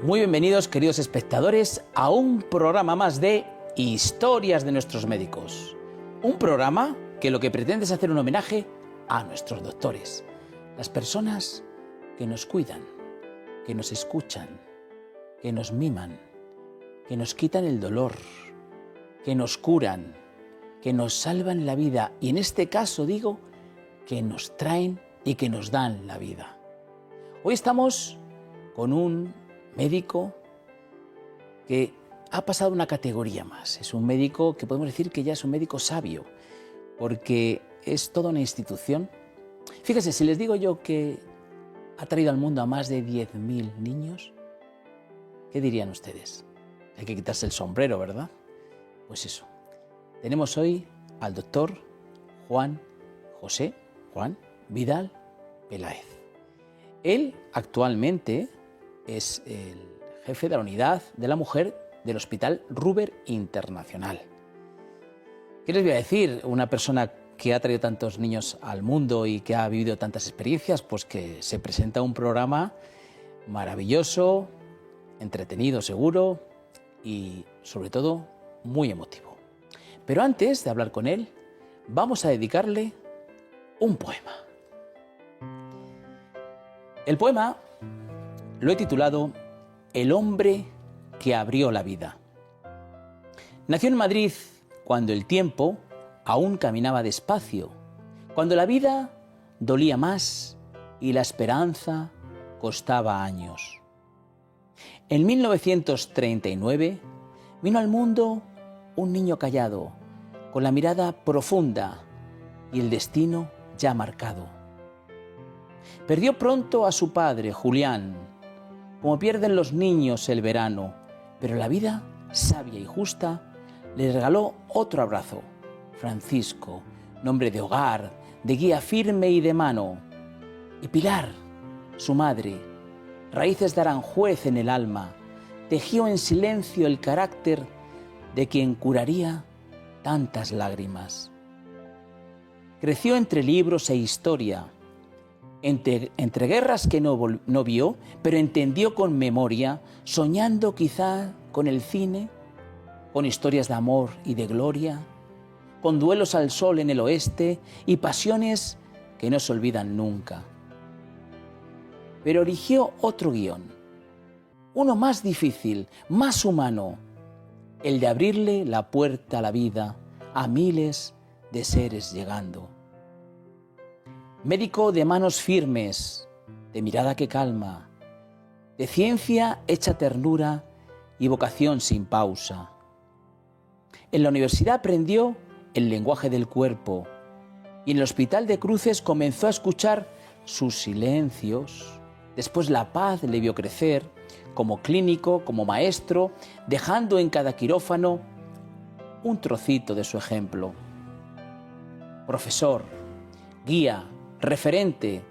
Muy bienvenidos, queridos espectadores, a un programa más de Historias de nuestros médicos. Un programa que lo que pretende es hacer un homenaje a nuestros doctores, las personas que nos cuidan, que nos escuchan, que nos miman, que nos quitan el dolor, que nos curan, que nos salvan la vida y en este caso digo que nos traen y que nos dan la vida. Hoy estamos con un médico que ha pasado una categoría más. Es un médico que podemos decir que ya es un médico sabio, porque es toda una institución. Fíjense, si les digo yo que ha traído al mundo a más de 10.000 niños, ¿qué dirían ustedes? Hay que quitarse el sombrero, ¿verdad? Pues eso. Tenemos hoy al doctor Juan Vidal Peláez. Él actualmente es el jefe de la unidad de la mujer del Hospital Ruber Internacional. ¿Qué les voy a decir? Una persona que ha traído tantos niños al mundo y que ha vivido tantas experiencias, pues que se presenta un programa maravilloso, entretenido seguro y sobre todo muy emotivo. Pero antes de hablar con él, vamos a dedicarle un poema. El poema lo he titulado El hombre que abrió la vida. Nació en Madrid cuando el tiempo aún caminaba despacio, cuando la vida dolía más y la esperanza costaba años. En 1939 vino al mundo un niño callado, con la mirada profunda y el destino ya marcado. Perdió pronto a su padre, Julián, como pierden los niños el verano, pero la vida, sabia y justa, le regaló otro abrazo, Francisco, nombre de hogar, de guía firme y de mano. Y Pilar, su madre, raíces de Aranjuez en el alma, tejió en silencio el carácter de quien curaría tantas lágrimas. Creció entre libros e historia, entre guerras que no vio, pero entendió con memoria, soñando quizá con el cine, con historias de amor y de gloria, con duelos al sol en el oeste y pasiones que no se olvidan nunca. Pero eligió otro guión, uno más difícil, más humano, el de abrirle la puerta a la vida a miles de seres llegando. Médico de manos firmes, de mirada que calma, de ciencia hecha ternura y vocación sin pausa. En la universidad aprendió el lenguaje del cuerpo y en el Hospital de Cruces comenzó a escuchar sus silencios. Después la paz le vio crecer como clínico, como maestro, dejando en cada quirófano un trocito de su ejemplo. Profesor, guía, referente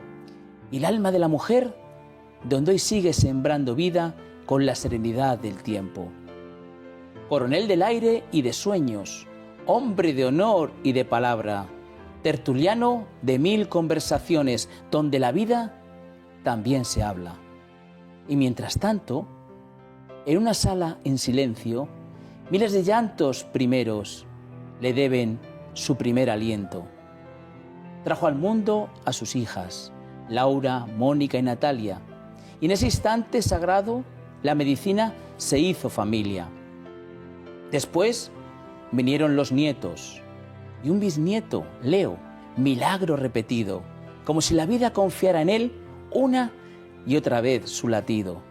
y el alma de la mujer, donde hoy sigue sembrando vida con la serenidad del tiempo. Coronel del aire y de sueños, hombre de honor y de palabra, tertuliano de 1000 conversaciones, donde la vida también se habla. Y mientras tanto, en una sala en silencio, miles de llantos primeros le deben su primer aliento. Trajo al mundo a sus hijas, Laura, Mónica y Natalia, y en ese instante sagrado la medicina se hizo familia. Después vinieron los nietos y un bisnieto, Leo, milagro repetido, como si la vida confiara en él una y otra vez su latido.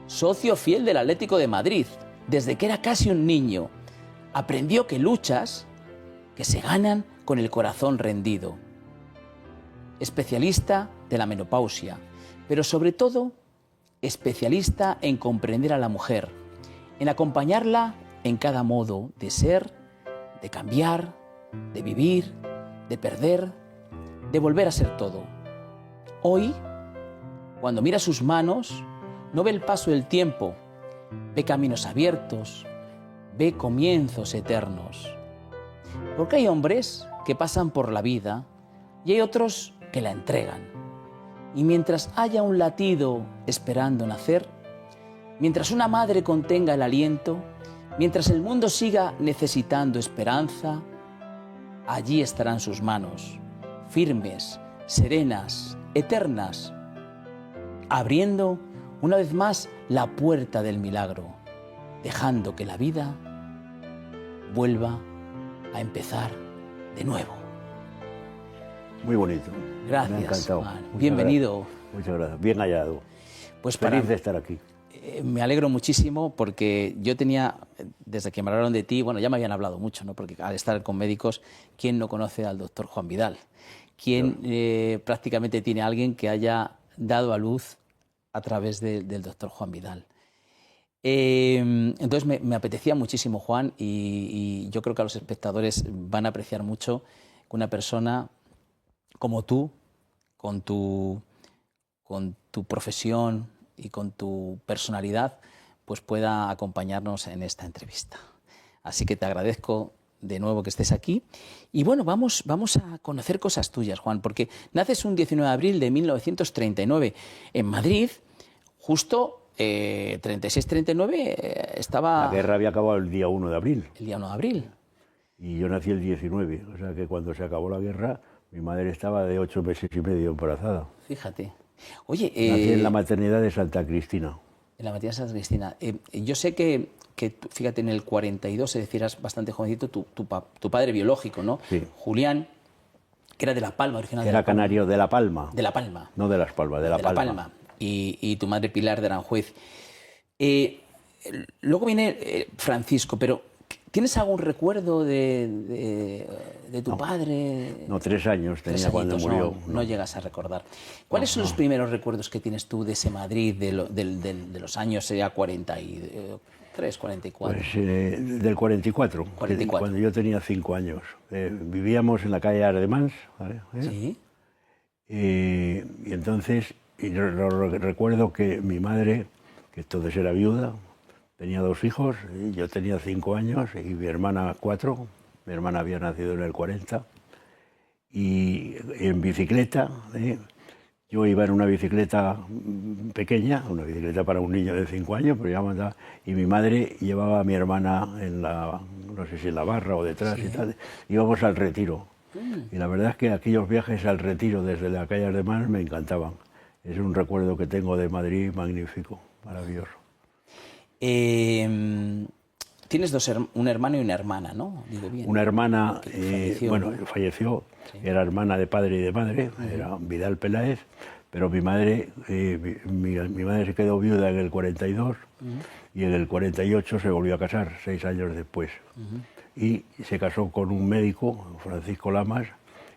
Socio fiel del Atlético de Madrid, desde que era casi un niño, aprendió que luchas que se ganan con el corazón rendido. Especialista de la menopausia, pero sobre todo especialista en comprender a la mujer, en acompañarla en cada modo de ser, de cambiar, de vivir, de perder, de volver a ser todo. Hoy, cuando mira sus manos, no ve el paso del tiempo, ve caminos abiertos, ve comienzos eternos. Porque hay hombres que pasan por la vida y hay otros que la entregan. Y mientras haya un latido esperando nacer, Mientras una madre contenga el aliento, mientras el mundo siga necesitando esperanza, allí estarán sus manos, firmes, serenas, eternas, abriendo una vez más la puerta del milagro, dejando que la vida vuelva a empezar de nuevo. Muy bonito. Gracias, me ha encantado. Juan. Bienvenido. Muchas gracias. Bien hallado. Pues Feliz de estar aquí. Me alegro muchísimo porque yo tenía, desde que me hablaron de ti, bueno, ya me habían hablado mucho, ¿no? Porque al estar con médicos, ¿quién no conoce al doctor Juan Vidal? ¿Quién prácticamente tiene a alguien que haya dado a luz a través del doctor Juan Vidal? Entonces me apetecía muchísimo, Juan, y yo creo que a los espectadores van a apreciar mucho que una persona como tú, con tu profesión y con tu personalidad, pues pueda acompañarnos en esta entrevista. Así que te agradezco de nuevo que estés aquí. Y bueno, vamos a conocer cosas tuyas, Juan, porque naces un 19 de abril de 1939 en Madrid, justo 36-39 estaba... La guerra había acabado el día 1 de abril. El día 1 de abril. Y yo nací el 19, o sea que cuando se acabó la guerra, mi madre estaba de 8 meses y medio embarazada. Fíjate. Oye, nací en la maternidad de Santa Cristina. En la maternidad de Santa Cristina. Yo sé que fíjate, en el 42, es decir, eras bastante jovencito, tu padre biológico, ¿no? Sí. Julián, que era de La Palma, original de Era La Palma. canario de La Palma. De La Palma. No de Las Palmas, de La Palma. Y tu madre Pilar de Aranjuez. Luego viene Francisco, pero ¿tienes algún recuerdo de tu padre? No, 3 años tenía 3 cuando añitos, murió. No llegas a recordar. ¿Cuáles son los primeros recuerdos que tienes tú de ese Madrid, de los años ya 43, 44? Pues del 44, 44. Cuando yo tenía 5 años. Vivíamos en la calle Ardemans, ¿vale? Sí. Y entonces recuerdo que mi madre, que entonces era viuda, tenía 2 hijos, y yo tenía 5 años y mi hermana 4. Mi hermana había nacido en el 40. Y en bicicleta, yo iba en una bicicleta pequeña, una bicicleta para un niño de 5 años, pero ya mandaba, y mi madre llevaba a mi hermana en la, no sé si en la barra o detrás, sí, y tal. Íbamos al Retiro. Y la verdad es que aquellos viajes al Retiro desde la calle de Mar me encantaban. Es un recuerdo que tengo de Madrid magnífico, maravilloso. Tienes un hermano y una hermana, ¿no? Digo bien. Una hermana, falleció, bueno, ¿no? falleció, Sí. era hermana de padre y de madre, era Vidal Peláez, pero mi madre, mi madre se quedó viuda en el 42 y en el 48 se volvió a casar, 6 años después. Y se casó con un médico, Francisco Lamas,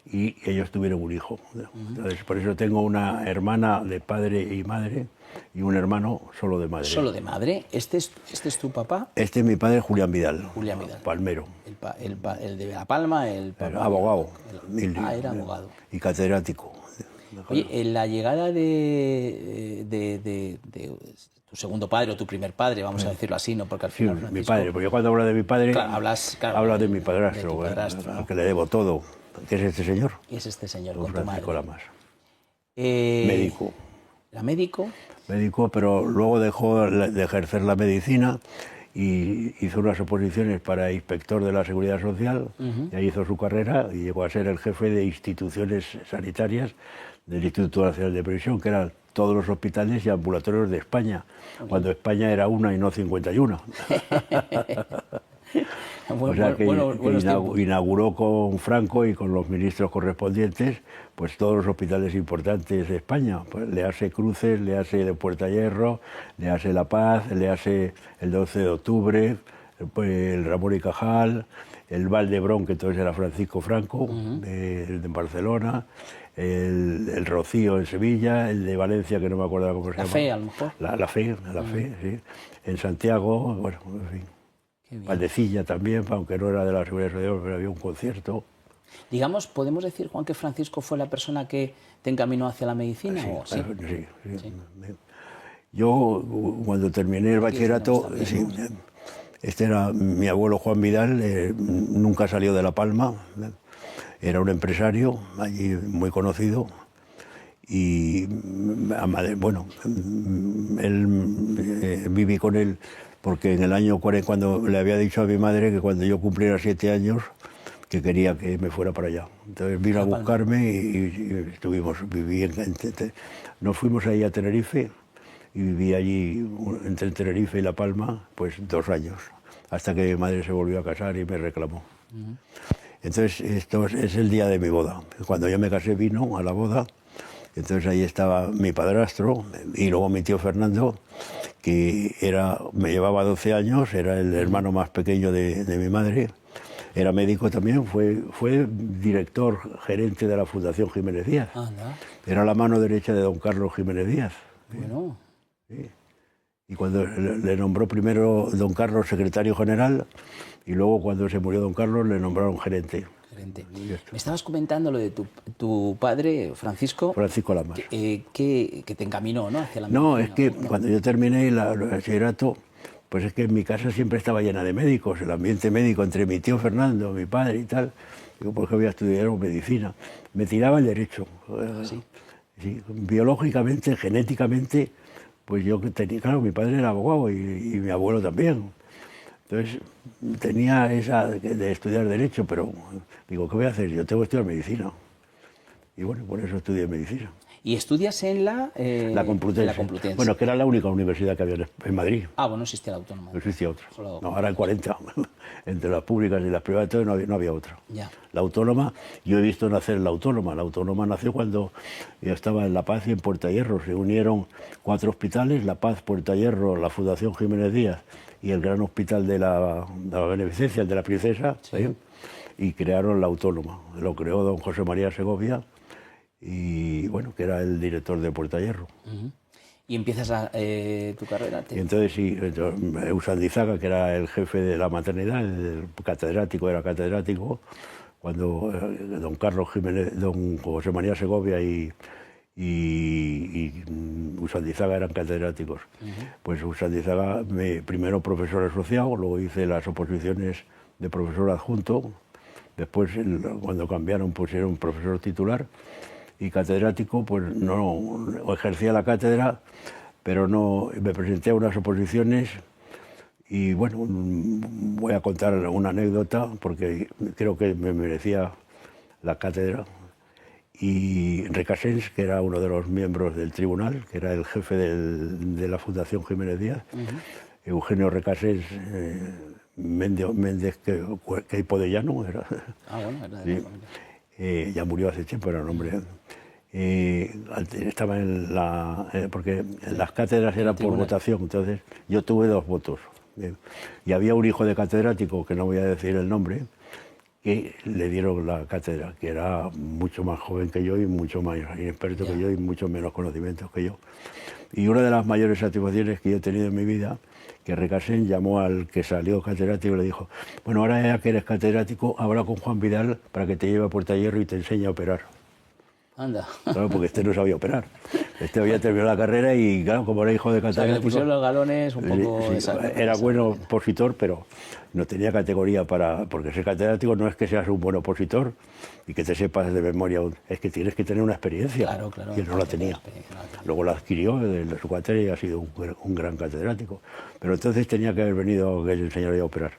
y ellos tuvieron un hijo. Entonces, por eso tengo una hermana de padre y madre y un hermano solo de madre. Solo de madre. ¿Este es tu papá? Este es mi padre, Julián Vidal. Julián Vidal. Palmero. El de La Palma, Era abogado. Era abogado. Y catedrático. Oye, en la llegada de tu segundo padre o tu primer padre, vamos a decirlo así, ¿no? Porque al final, sí, mi padre, porque yo cuando hablo de mi padre, hablo de mi padrastro, al que le debo todo, que es este señor. Y es este señor, con tu madre. Francisco Lamas. Médico. ¿La médico? Médico, pero luego dejó de ejercer la medicina y hizo unas oposiciones para inspector de la Seguridad Social, y ahí hizo su carrera y llegó a ser el jefe de instituciones sanitarias del Instituto Nacional de Previsión, que eran todos los hospitales y ambulatorios de España, cuando España era una y no 51. O sea que inauguró con Franco y con los ministros correspondientes pues todos los hospitales importantes de España. Pues le hace Cruces, le hace de Puerta Hierro, le hace La Paz, le hace el 12 de octubre, el Ramón y Cajal, el Valdebrón, que entonces era Francisco Franco, de Barcelona, el Rocío en Sevilla, el de Valencia, que no me acuerdo cómo se llama. La Fe, a lo mejor. La Fe, sí. En Santiago, bueno, en fin. Valdecilla también, aunque no era de la Seguridad Social, pero había un concierto. Digamos, ¿podemos decir, Juan, que Francisco fue la persona que te encaminó hacia la medicina? Sí, ¿o? Sí. Yo, cuando terminé el bachillerato, este era mi abuelo Juan Vidal, nunca salió de La Palma, era un empresario allí muy conocido, y bueno, viví con él porque en el año 40, cuando le había dicho a mi madre que cuando yo cumpliera 7 años, que quería que me fuera para allá. Entonces vino a buscarme y estuvimos, nos fuimos ahí a Tenerife y viví allí entre Tenerife y La Palma, pues 2 años, hasta que mi madre se volvió a casar y me reclamó. Entonces esto es el día de mi boda. Cuando yo me casé vino a la boda, entonces ahí estaba mi padrastro y luego mi tío Fernando, que me llevaba 12 años, era el hermano más pequeño de mi madre. Era médico también, fue director, gerente de la Fundación Jiménez Díaz. Anda. Era la mano derecha de don Carlos Jiménez Díaz. Bueno. Sí. Y cuando le nombró primero don Carlos secretario general, y luego cuando se murió don Carlos le nombraron gerente. Me estabas comentando lo de tu padre, Francisco. Francisco Lamas. Que te encaminó, ¿no? Hacia la medicina. No, es que bueno, cuando yo terminé el bachillerato, pues es que en mi casa siempre estaba llena de médicos, el ambiente médico entre mi tío Fernando, mi padre y tal. Digo, ¿por qué voy a estudiar medicina? Me tiraba el derecho. ¿Sí? Sí, biológicamente, genéticamente, pues yo tenía, claro, mi padre era abogado y mi abuelo también. Entonces tenía esa de estudiar derecho, pero digo, ¿qué voy a hacer? Yo tengo que estudiar medicina. Y bueno, por eso estudié medicina. ¿Y estudias en la Complutense? Bueno, que era la única universidad que había en Madrid. Ah, bueno, no existía la autónoma. No existía otra. No, ahora hay 40. Entre las públicas y las privadas no había otra. Ya. La autónoma, yo he visto nacer la autónoma. La autónoma nació cuando yo estaba en La Paz y en Puerta Hierro. Se unieron 4 hospitales, La Paz, Puerta Hierro, la Fundación Jiménez Díaz y el gran hospital de la Beneficencia, el de la Princesa, sí. Y crearon la autónoma. Lo creó don José María Segovia, y bueno, que era el director de Puerta Hierro. ¿Y empiezas tu carrera? Y entonces sí, Eusandizaga, que era el jefe de la maternidad, el catedrático, era catedrático, cuando don Carlos Jiménez, don José María Segovia y Eusandizaga eran catedráticos. Pues Eusandizaga, primero profesor asociado, luego hice las oposiciones de profesor adjunto, después cuando cambiaron pusieron profesor titular, y catedrático, pues no ejercía la cátedra, pero no me presenté a unas oposiciones y bueno, voy a contar una anécdota porque creo que me merecía la cátedra. Y Recasens, que era uno de los miembros del tribunal, que era el jefe de la Fundación Jiménez Díaz, Eugenio Recasens Méndez que Podellano era. Ah, bueno, era de sí. Ya murió hace tiempo, era un hombre. Estaba porque las cátedras eran por votación, entonces yo tuve 2 votos. Y había un hijo de catedrático, que no voy a decir el nombre, que le dieron la cátedra, que era mucho más joven que yo y mucho más inexperto que yo y mucho menos conocimientos que yo. Y una de las mayores satisfacciones que yo he tenido en mi vida, que Recasens llamó al que salió catedrático y le dijo, bueno, ahora ya que eres catedrático, habla con Juan Vidal para que te lleve a Puerta Hierro y te enseñe a operar. Anda. Claro, porque este no sabía operar. Este había terminado la carrera y, claro, como era hijo de catedrático... O sea, que le pusieron los galones un poco... Sí, era bueno opositor, pero no tenía categoría para... Porque ser catedrático no es que seas un buen opositor y que te sepas de memoria, es que tienes que tener una experiencia. Claro, claro. Y él no la tenía. Luego la adquirió de su cátedra y ha sido un gran catedrático. Pero entonces tenía que haber venido que le enseñara a operar.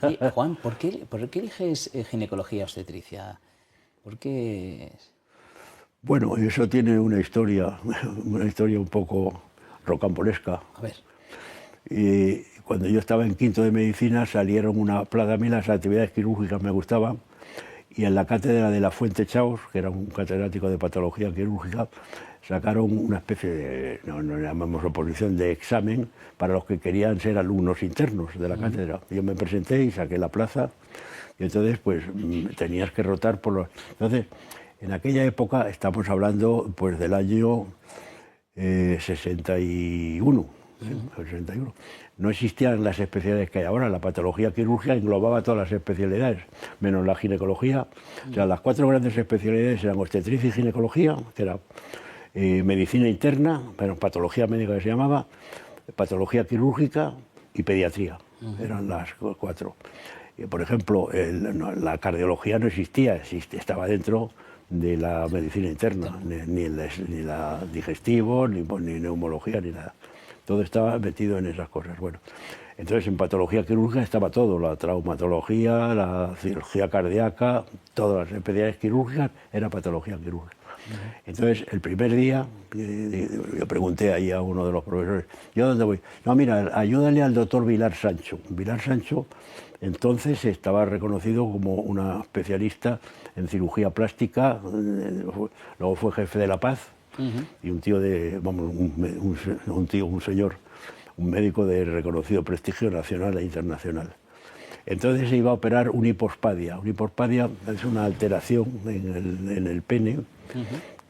Y, Juan, ¿por qué eliges ginecología obstetricia? ¿Por qué...? Bueno, eso tiene una historia un poco rocambolesca. A ver. Y cuando yo estaba en quinto de medicina salieron una plaga, a mí las actividades quirúrgicas me gustaban, y en la cátedra de la Fuente Chaos, que era un catedrático de patología quirúrgica, sacaron una especie de, no llamamos oposición, de examen para los que querían ser alumnos internos de la cátedra. Yo me presenté y saqué la plaza, y entonces pues tenías que rotar por los... Entonces, en aquella época, estamos hablando pues del año 61, 61. No existían las especialidades que hay ahora. La patología quirúrgica englobaba todas las especialidades, menos la ginecología. O sea, las 4 grandes especialidades eran obstetricia y ginecología, que era medicina interna, bueno, patología médica que se llamaba, patología quirúrgica y pediatría. Eran las 4. Por ejemplo, la cardiología no existía, estaba dentro de la medicina interna, ni la digestivo, ni neumología, ni nada. Todo estaba metido en esas cosas. Bueno, entonces en patología quirúrgica estaba todo, la traumatología, la cirugía cardíaca, todas las especialidades quirúrgicas era patología quirúrgica. Entonces, el primer día, yo pregunté ahí a uno de los profesores, ¿yo dónde voy? No, mira, ayúdale al doctor Vilar Sancho. Vilar Sancho entonces estaba reconocido como una especialista en cirugía plástica, luego fue jefe de La Paz, y un tío de, vamos, un señor, un médico de reconocido prestigio nacional e internacional. Entonces se iba a operar una hipospadia. Una hipospadia es una alteración en el pene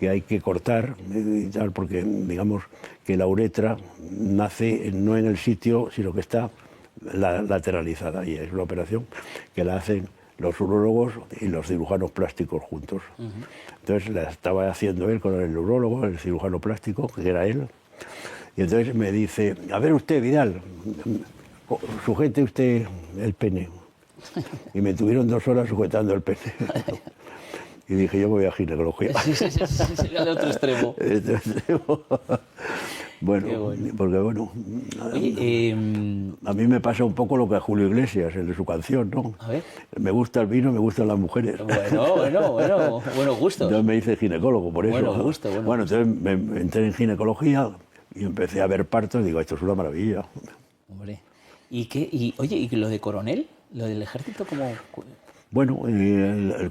que hay que cortar y tal, porque digamos que la uretra nace no en el sitio, sino que está lateralizada, y es una operación que la hacen los urólogos y los cirujanos plásticos juntos. Entonces la estaba haciendo él con el urólogo, el cirujano plástico, que era él, y entonces me dice, a ver usted, Vidal, sujete usted el pene. Y me tuvieron 2 horas sujetando el pene. Y dije, yo voy a ginecología. Al otro extremo. Bueno, porque bueno, oye, a mí me pasa un poco lo que a Julio Iglesias, en su canción, ¿no? A ver. Me gusta el vino, me gustan las mujeres. Buenos gustos. Entonces me hice ginecólogo, por eso. Bueno, entonces me entré en ginecología y empecé a ver partos y digo, esto es una maravilla. Hombre, oye, ¿y lo de coronel? ¿Lo del ejército cómo...? Bueno,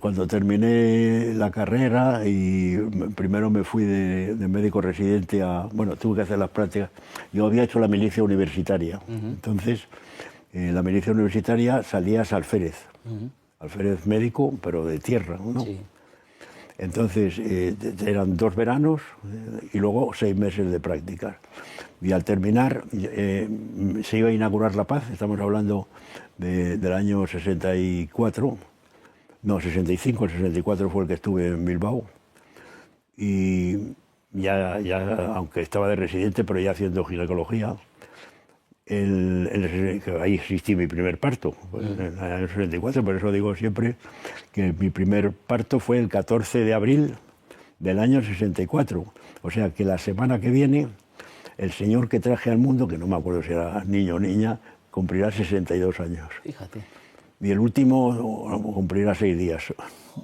cuando terminé la carrera y primero me fui de médico residente a... Bueno, tuve que hacer las prácticas. Yo había hecho la milicia universitaria. Entonces, la milicia universitaria salías al alférez. Alférez médico, pero de tierra, ¿no? Sí. Entonces, eran 2 veranos y luego 6 meses de prácticas. Y al terminar, se iba a inaugurar La Paz, estamos hablando del año 64, no, 65, el 64 fue el que estuve en Bilbao. Y ya aunque estaba de residente, pero ya haciendo ginecología, ahí existí mi primer parto, en el año 64, por eso digo siempre que mi primer parto fue el 14 de abril del año 64. O sea que la semana que viene, el señor que traje al mundo, que no me acuerdo si era niño o niña, cumplirá 62 años. Fíjate. Y el último cumplirá 6 días.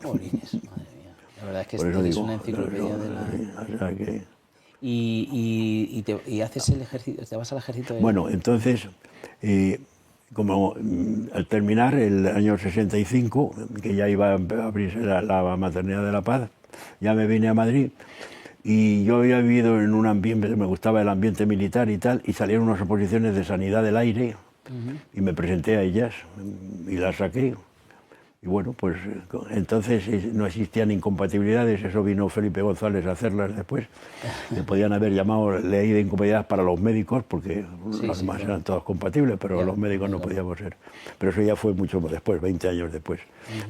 Jolines, madre mía. La verdad es que es una enciclopedia de la... O sea que... ¿Y haces el ejército? ¿Te vas al ejército? Bueno, entonces, como al terminar el año 65, que ya iba a abrirse la maternidad de La Paz, ya me vine a Madrid. Y yo había vivido en un ambiente, me gustaba el ambiente militar y tal, y salieron unas oposiciones de sanidad del aire, y me presenté a ellas, y las saqué. Y bueno, pues entonces no existían incompatibilidades, eso vino Felipe González a hacerlas después. Le podían haber llamado ley de incompatibilidad para los médicos, porque las demás eran todas compatibles, pero los médicos no podíamos ser. Pero eso ya fue mucho después, 20 años después.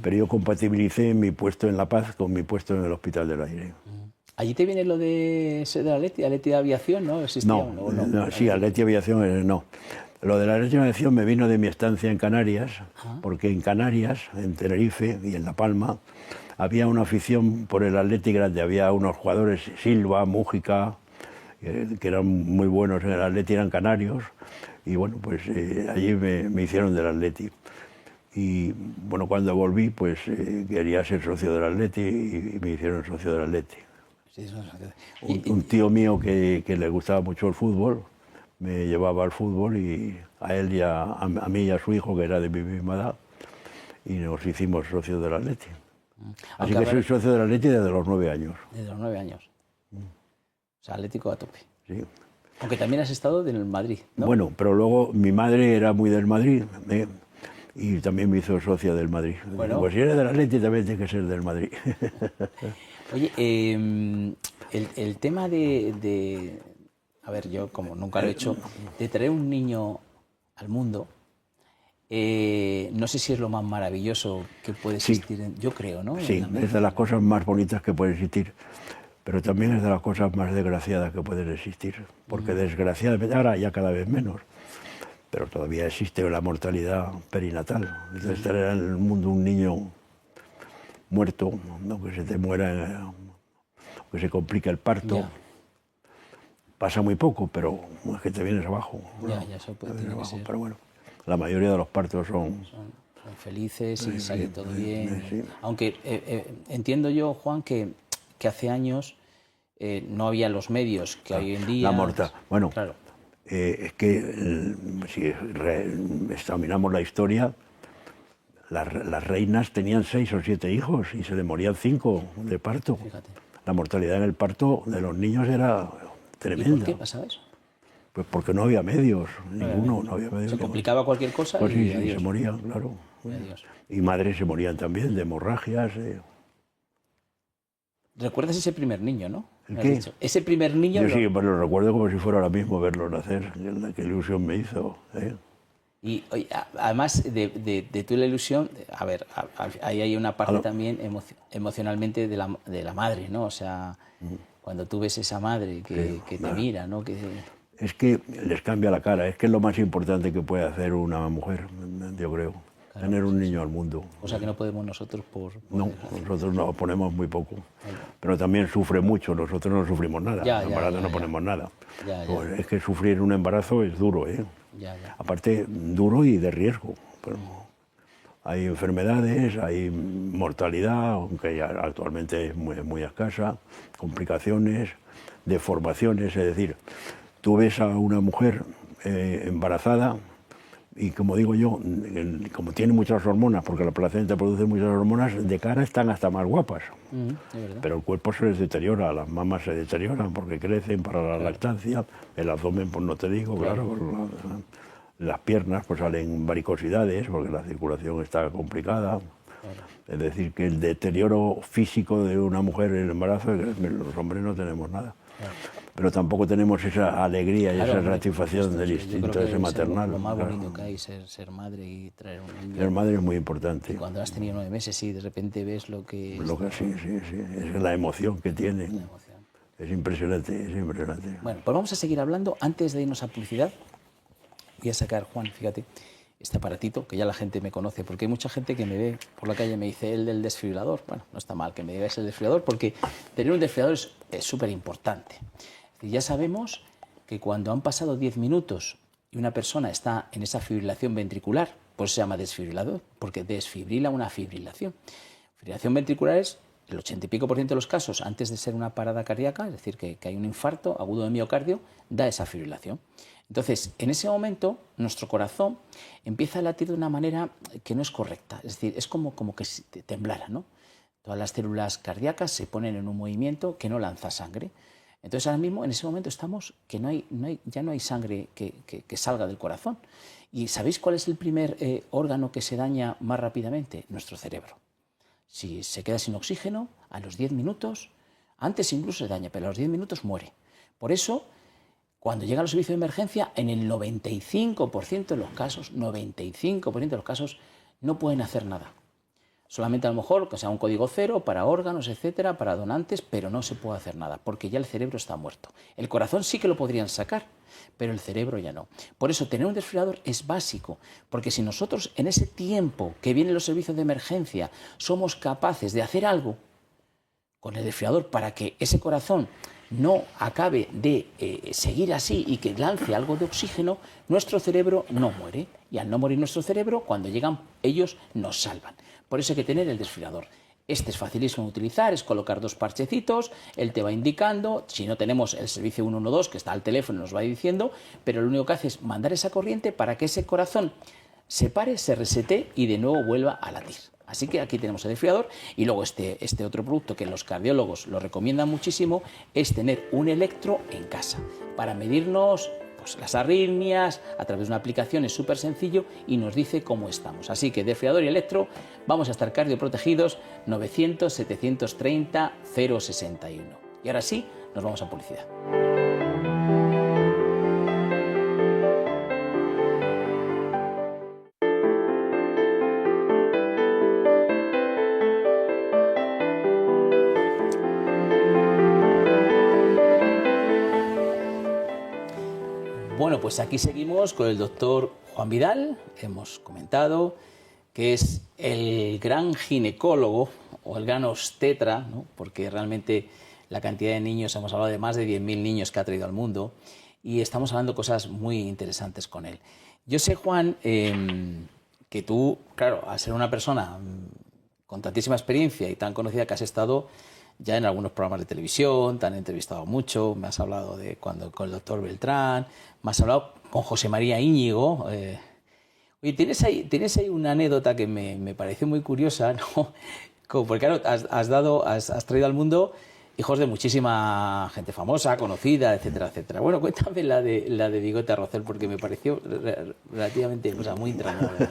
Pero yo compatibilicé mi puesto en La Paz con mi puesto en el Hospital del Aire. ¿Allí te viene lo de Atleti de Aviación, no? Sí, Atleti Aviación no. Lo de la aviación me vino de mi estancia en Canarias, porque en Canarias, en Tenerife y en La Palma, había una afición por el Atleti grande. Había unos jugadores, Silva, Mújica, que eran muy buenos en el Atleti, eran canarios, y bueno, pues allí me hicieron del Atleti. Y bueno, cuando volví, pues quería ser socio del Atleti y me hicieron socio del Atleti. Un tío mío que le gustaba mucho el fútbol, me llevaba al fútbol, y a él y a mí y a su hijo, que era de mi misma edad, y nos hicimos socios del Atleti. Así que soy socio del Atleti desde los 9 años. Desde los 9 años. O sea, Atlético a tope. Sí. Aunque también has estado en el Madrid, ¿no? Bueno, pero luego mi madre era muy del Madrid, y también me hizo socia del Madrid. Bueno, pues si eres del Atleti también tienes que ser del Madrid. Oye, el tema de... A ver, yo como nunca lo he hecho, de traer un niño al mundo, no sé si es lo más maravilloso que puede existir, yo creo, ¿no? Sí, es de las cosas más bonitas que pueden existir, pero también es de las cosas más desgraciadas que pueden existir, porque desgraciadamente, ahora ya cada vez menos, pero todavía existe la mortalidad perinatal. Entonces, tener en el mundo un niño muerto, ¿no? Que se te muera, que se complica el parto. Ya. Pasa muy poco, pero es que te vienes abajo. Ya, ya, eso puede, tiene que ser. Pero bueno, la mayoría de los partos son Son felices y sí, sale sí, todo bien. sí. Aunque entiendo yo, Juan, que hace años no había los medios que hay hoy en día. la mortalidad. Bueno, Claro. es que si examinamos la historia, las reinas tenían 6 o 7 hijos y se le morían 5 de parto. Fíjate. La mortalidad en el parto de los niños era ¿Y tremenda. por qué pasaba eso? Pues porque no había medios, ninguno, no había medios. Se complicaba cualquier cosa Pues y sí, adiós. se morían, claro. Adiós. Y madres se morían también de hemorragias. ¿Recuerdas ese primer niño, no? ¿El Me has qué? dicho. Ese primer niño. Yo sí, pues lo recuerdo como si fuera ahora mismo verlo nacer, qué ilusión me hizo. Y oye, además de tu la ilusión, a ver, ahí hay una parte también emocionalmente de la madre, ¿no? O sea, cuando tú ves esa madre que te mira, ¿no? Es que les cambia la cara, es que es lo más importante que puede hacer una mujer, yo creo. Claro, tener un niño al mundo. O sea que no podemos nosotros No, nosotros nos ponemos muy poco. Pero también sufre mucho, nosotros no sufrimos nada. En el embarazo no ponemos nada. Pues es que sufrir un embarazo es duro, ¿eh? Aparte, duro y de riesgo. Pero hay enfermedades, hay mortalidad, aunque ya actualmente es muy escasa, complicaciones, deformaciones, es decir, tú ves a una mujer embarazada y, como digo yo, como tiene muchas hormonas, porque la placenta produce muchas hormonas, de cara están hasta más guapas. Pero el cuerpo se les deteriora, las mamas se deterioran porque crecen para la lactancia, el abdomen, pues no te digo, claro, las piernas pues salen varicosidades porque la circulación está complicada. Es decir, que el deterioro físico de una mujer en el embarazo, los hombres no tenemos nada. Pero tampoco tenemos esa alegría y esa satisfacción del instinto ese maternal. Lo más bonito que hay es ser madre y traer un niño. Ser madre es muy importante. Y cuando has tenido 9 meses, sí, de repente ves lo que... Sí, es la emoción que tiene. Es impresionante, es impresionante. Bueno, pues vamos a seguir hablando. Antes de irnos a publicidad, voy a sacar, Juan, fíjate, este aparatito, que ya la gente me conoce, porque hay mucha gente que me ve por la calle y me dice el del desfibrilador. Bueno, no está mal que me digáis el desfibrilador, porque tener un desfibrilador es súper importante. Ya sabemos que cuando han pasado 10 minutos y una persona está en esa fibrilación ventricular, pues se llama desfibrilador, porque desfibrila una fibrilación. Fibrilación ventricular es el 80 y pico % de los casos antes de ser una parada cardíaca, es decir, que hay un infarto agudo de miocardio, da esa fibrilación. Entonces, en ese momento, nuestro corazón empieza a latir de una manera que no es correcta, es decir, es como que temblara, ¿no? Todas las células cardíacas se ponen en un movimiento que no lanza sangre. Entonces, ahora mismo, en ese momento estamos que ya no hay sangre que salga del corazón. ¿Y sabéis cuál es el primer órgano que se daña más rápidamente? Nuestro cerebro. Si se queda sin oxígeno, a los 10 minutos, antes incluso se daña, pero a los 10 minutos muere. Por eso, cuando llega a los servicios de emergencia, en el 95% de los casos, 95% de los casos, no pueden hacer nada. Solamente a lo mejor que sea un código 0 para órganos, etcétera, para donantes, pero no se puede hacer nada, porque ya el cerebro está muerto. El corazón sí que lo podrían sacar, pero el cerebro ya no. Por eso tener un desfibrilador es básico, porque si nosotros en ese tiempo que vienen los servicios de emergencia somos capaces de hacer algo con el desfibrilador para que ese corazón no acabe de seguir así y que lance algo de oxígeno, nuestro cerebro no muere. Y al no morir nuestro cerebro, cuando llegan ellos nos salvan. Por eso hay que tener el desfibrilador. Este es facilísimo de utilizar, es colocar 2 parchecitos, él te va indicando, si no tenemos el servicio 112 que está al teléfono nos va diciendo, pero lo único que hace es mandar esa corriente para que ese corazón se pare, se resete y de nuevo vuelva a latir. Así que aquí tenemos el desfibrilador y luego este otro producto que los cardiólogos lo recomiendan muchísimo es tener un electro en casa para medirnos pues, las arritmias a través de una aplicación, es súper sencillo y nos dice cómo estamos. Así que desfibrilador y electro, vamos a estar cardioprotegidos 900 730 061. Y ahora sí, nos vamos a publicidad. Bueno, pues aquí seguimos con el doctor Juan Vidal. Hemos comentado que es el gran ginecólogo o el gran obstetra, ¿no? Porque realmente la cantidad de niños, hemos hablado de más de 10.000 niños que ha traído al mundo y estamos hablando cosas muy interesantes con él. Yo sé, Juan, que tú, claro, al ser una persona con tantísima experiencia y tan conocida que has estado ya en algunos programas de televisión, te han entrevistado mucho, me has hablado de cuando con el doctor Beltrán, me has hablado con José María Íñigo. Oye, tienes ahí una anécdota que me pareció muy curiosa, ¿no? Porque claro, has traído al mundo hijos de muchísima gente famosa, conocida, etcétera, etcétera. Bueno, cuéntame la de Bigote Arrocel, porque me pareció relativamente, o sea, muy entrañable.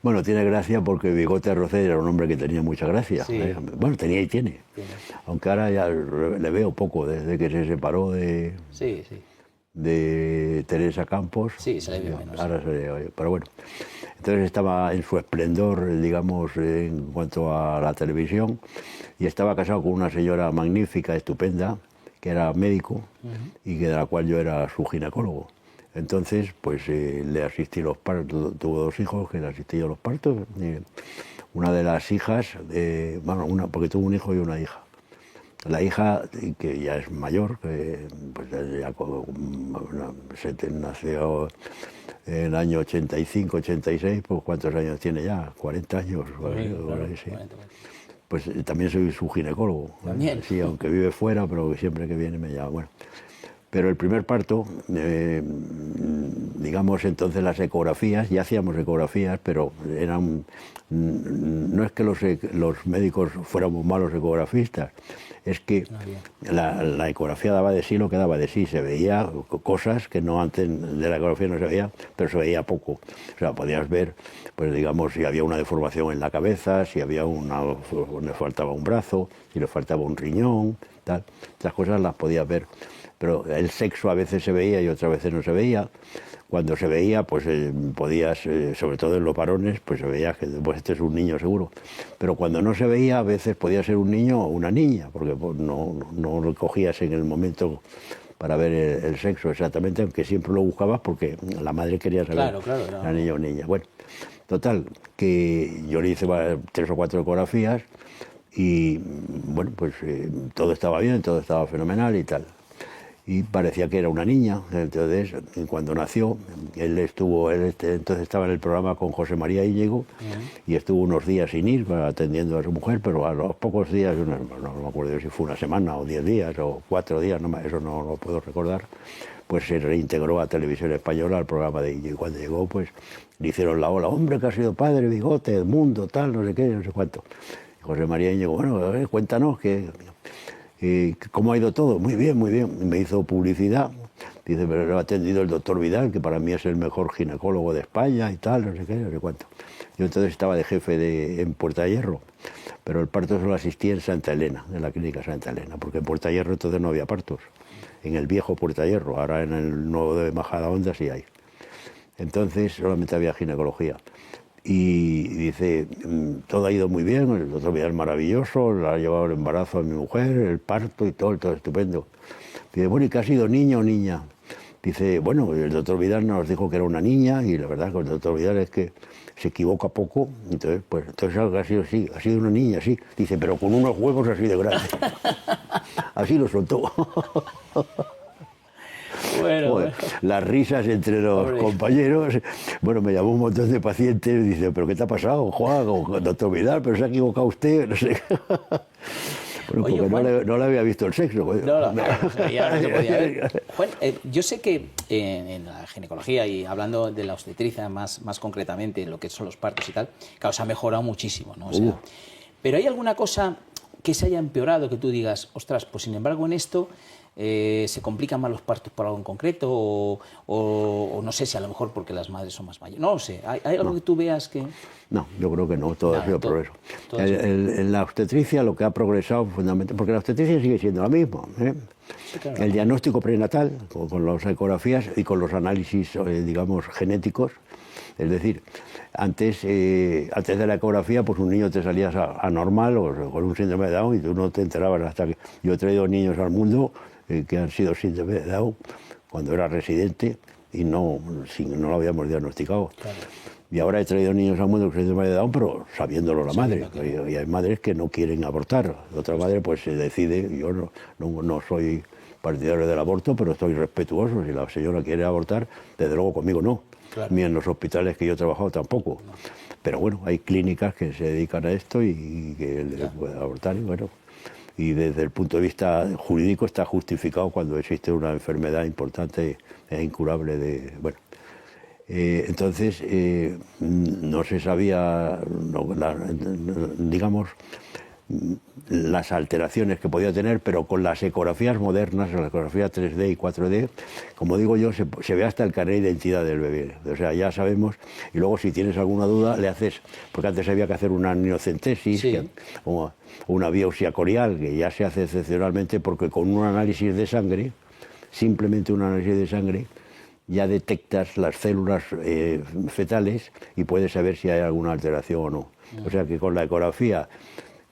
Bueno, tiene gracia porque Bigote Arrocel era un hombre que tenía mucha gracia. Sí. Bueno, tenía y tiene. Aunque ahora ya le veo poco, desde que se separó de... Sí, sí. de Teresa Campos. Sí, se le ve menos. Ahora se le oye, pero bueno. Entonces estaba en su esplendor, digamos, en cuanto a la televisión, y estaba casado con una señora magnífica, estupenda, que era médico, y que de la cual yo era su ginecólogo. Entonces, pues le asistí los partos, tuvo 2 hijos que le asistí yo a los partos. Una de las hijas, porque tuvo un hijo y una hija. La hija, que ya es mayor, que pues ya nació en el año 85, 86, pues ¿cuántos años tiene ya? 40 años. Sí, claro, sí. 40. Pues también soy su ginecólogo. ¿También? Sí, aunque vive fuera, pero siempre que viene me llama. Bueno, pero el primer parto, digamos entonces las ecografías, ya hacíamos ecografías, pero eran, no es que los médicos fuéramos malos ecografistas, es que la ecografía daba de sí lo que daba de sí, se veía cosas que no antes de la ecografía no se veía, pero se veía poco. O sea, podías ver, pues digamos, si había una deformación en la cabeza, si había le faltaba un brazo, si le faltaba un riñón, tal. Esas cosas las podías ver. Pero el sexo a veces se veía y otras veces no se veía. Cuando se veía, pues podías, sobre todo en los varones, pues se veía que pues, este es un niño seguro. Pero cuando no se veía, a veces podía ser un niño o una niña, porque pues, no lo cogías en el momento para ver el sexo exactamente, aunque siempre lo buscabas porque la madre quería saber Claro, era niño o niña. Bueno, total, que yo le hice 3 o 4 ecografías y, bueno, pues todo estaba bien, todo estaba fenomenal y tal. Y parecía que era una niña. Entonces, cuando nació, entonces estaba en el programa con José María Íñigo y estuvo unos días sin ir atendiendo a su mujer, pero a los pocos días, no me acuerdo si fue una semana o 10 días o 4 días, eso no lo puedo recordar, pues se reintegró a Televisión Española al programa de Íñigo. Y cuando llegó, pues le hicieron la ola, hombre que ha sido padre, Bigote, Edmundo, tal, no sé qué, no sé cuánto. Y José María Íñigo, bueno, a ver, cuéntanos ¿cómo ha ido todo? Muy bien, muy bien. Me hizo publicidad. Dice, pero lo ha atendido el doctor Vidal, que para mí es el mejor ginecólogo de España y tal, no sé qué, no sé cuánto. Yo entonces estaba de jefe en Puerta Hierro, pero el parto solo asistí en Santa Elena, en la clínica Santa Elena, porque en Puerta Hierro entonces no había partos. En el viejo Puerta Hierro, ahora en el nuevo de Majadahonda sí hay. Entonces solamente había ginecología. Y dice, todo ha ido muy bien, el doctor Vidal es maravilloso, le ha llevado el embarazo a mi mujer, el parto y todo estupendo. Dice, bueno, ¿y qué ha sido, niño o niña? Dice, bueno, el doctor Vidal nos dijo que era una niña y la verdad que el doctor Vidal es que se equivoca poco, entonces algo ha sido sí, ha sido una niña, sí. Dice, pero con unos huevos así de grandes. Así lo soltó. Bueno. Las risas entre los compañeros. Bueno, me llamó un montón de pacientes y dice, ¿pero qué te ha pasado, Juan? O doctor Vidal, ¿pero se ha equivocado usted? No sé. Bueno, oye, porque Juan, no le había visto el sexo. No, ya no se podía ver. Juan, yo sé que en la ginecología y hablando de la obstetricia más concretamente, lo que son los partos y tal, claro, se ha mejorado muchísimo, ¿no? O sea, pero ¿hay alguna cosa que se haya empeorado, que tú digas, ostras, pues sin embargo en esto se complican más los partos por algo en concreto o no sé si a lo mejor porque las madres son más mayores? No lo sé. ¿Hay algo que tú veas que...? No, yo creo que no, todo ha sido progreso. En la obstetricia lo que ha progresado fundamentalmente, porque la obstetricia sigue siendo la misma, Sí, claro. El diagnóstico prenatal, con las ecografías y con los análisis, digamos, genéticos, es decir, antes de la ecografía, pues un niño te salía anormal o con un síndrome de Down y tú no te enterabas hasta que... Yo he traído niños al mundo que han sido síndrome de Down cuando era residente y no lo habíamos diagnosticado. Claro. Y ahora he traído niños al mundo con síndrome de Down, pero sabiéndolo la madre. Claro. Y hay madres que no quieren abortar. Otra madre pues se decide. Yo no soy partidario del aborto, pero estoy respetuoso. Si la señora quiere abortar, desde luego conmigo no. Claro. Ni en los hospitales que yo he trabajado tampoco. No. Pero bueno, hay clínicas que se dedican a esto y que le pueden abortar. Y bueno, y desde el punto de vista jurídico está justificado cuando existe una enfermedad importante e incurable de... Bueno, entonces, no se sabía, digamos, las alteraciones que podía tener, pero con las ecografías modernas, la ecografía 3D y 4D, como digo yo, se ve hasta el carnet de identidad del bebé. O sea, ya sabemos, y luego si tienes alguna duda, le haces, porque antes había que hacer una amniocentesis, sí, o una biopsia corial, que ya se hace excepcionalmente, porque con un análisis de sangre, simplemente un análisis de sangre, ya detectas las células fetales y puedes saber si hay alguna alteración o no. O sea que con la ecografía,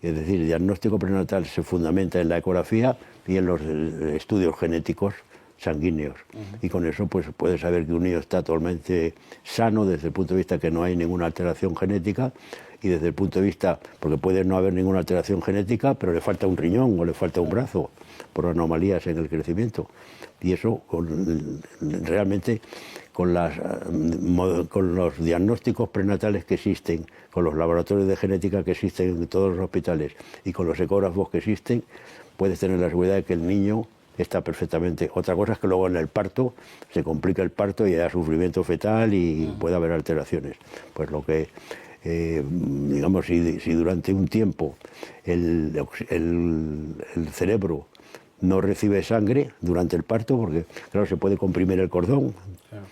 es decir, el diagnóstico prenatal se fundamenta en la ecografía y en los estudios genéticos sanguíneos. Y con eso pues puedes saber que un niño está totalmente sano desde el punto de vista que no hay ninguna alteración genética, y desde el punto de vista, porque puede no haber ninguna alteración genética, pero le falta un riñón o le falta un brazo por anomalías en el crecimiento. Y eso realmente con los diagnósticos prenatales que existen, con los laboratorios de genética que existen en todos los hospitales y con los ecógrafos que existen, puedes tener la seguridad de que el niño está perfectamente. Otra cosa es que luego en el parto se complica el parto y haya sufrimiento fetal y puede haber alteraciones. Pues lo que, digamos, si durante un tiempo el cerebro no recibe sangre durante el parto, porque claro, se puede comprimir el cordón, claro,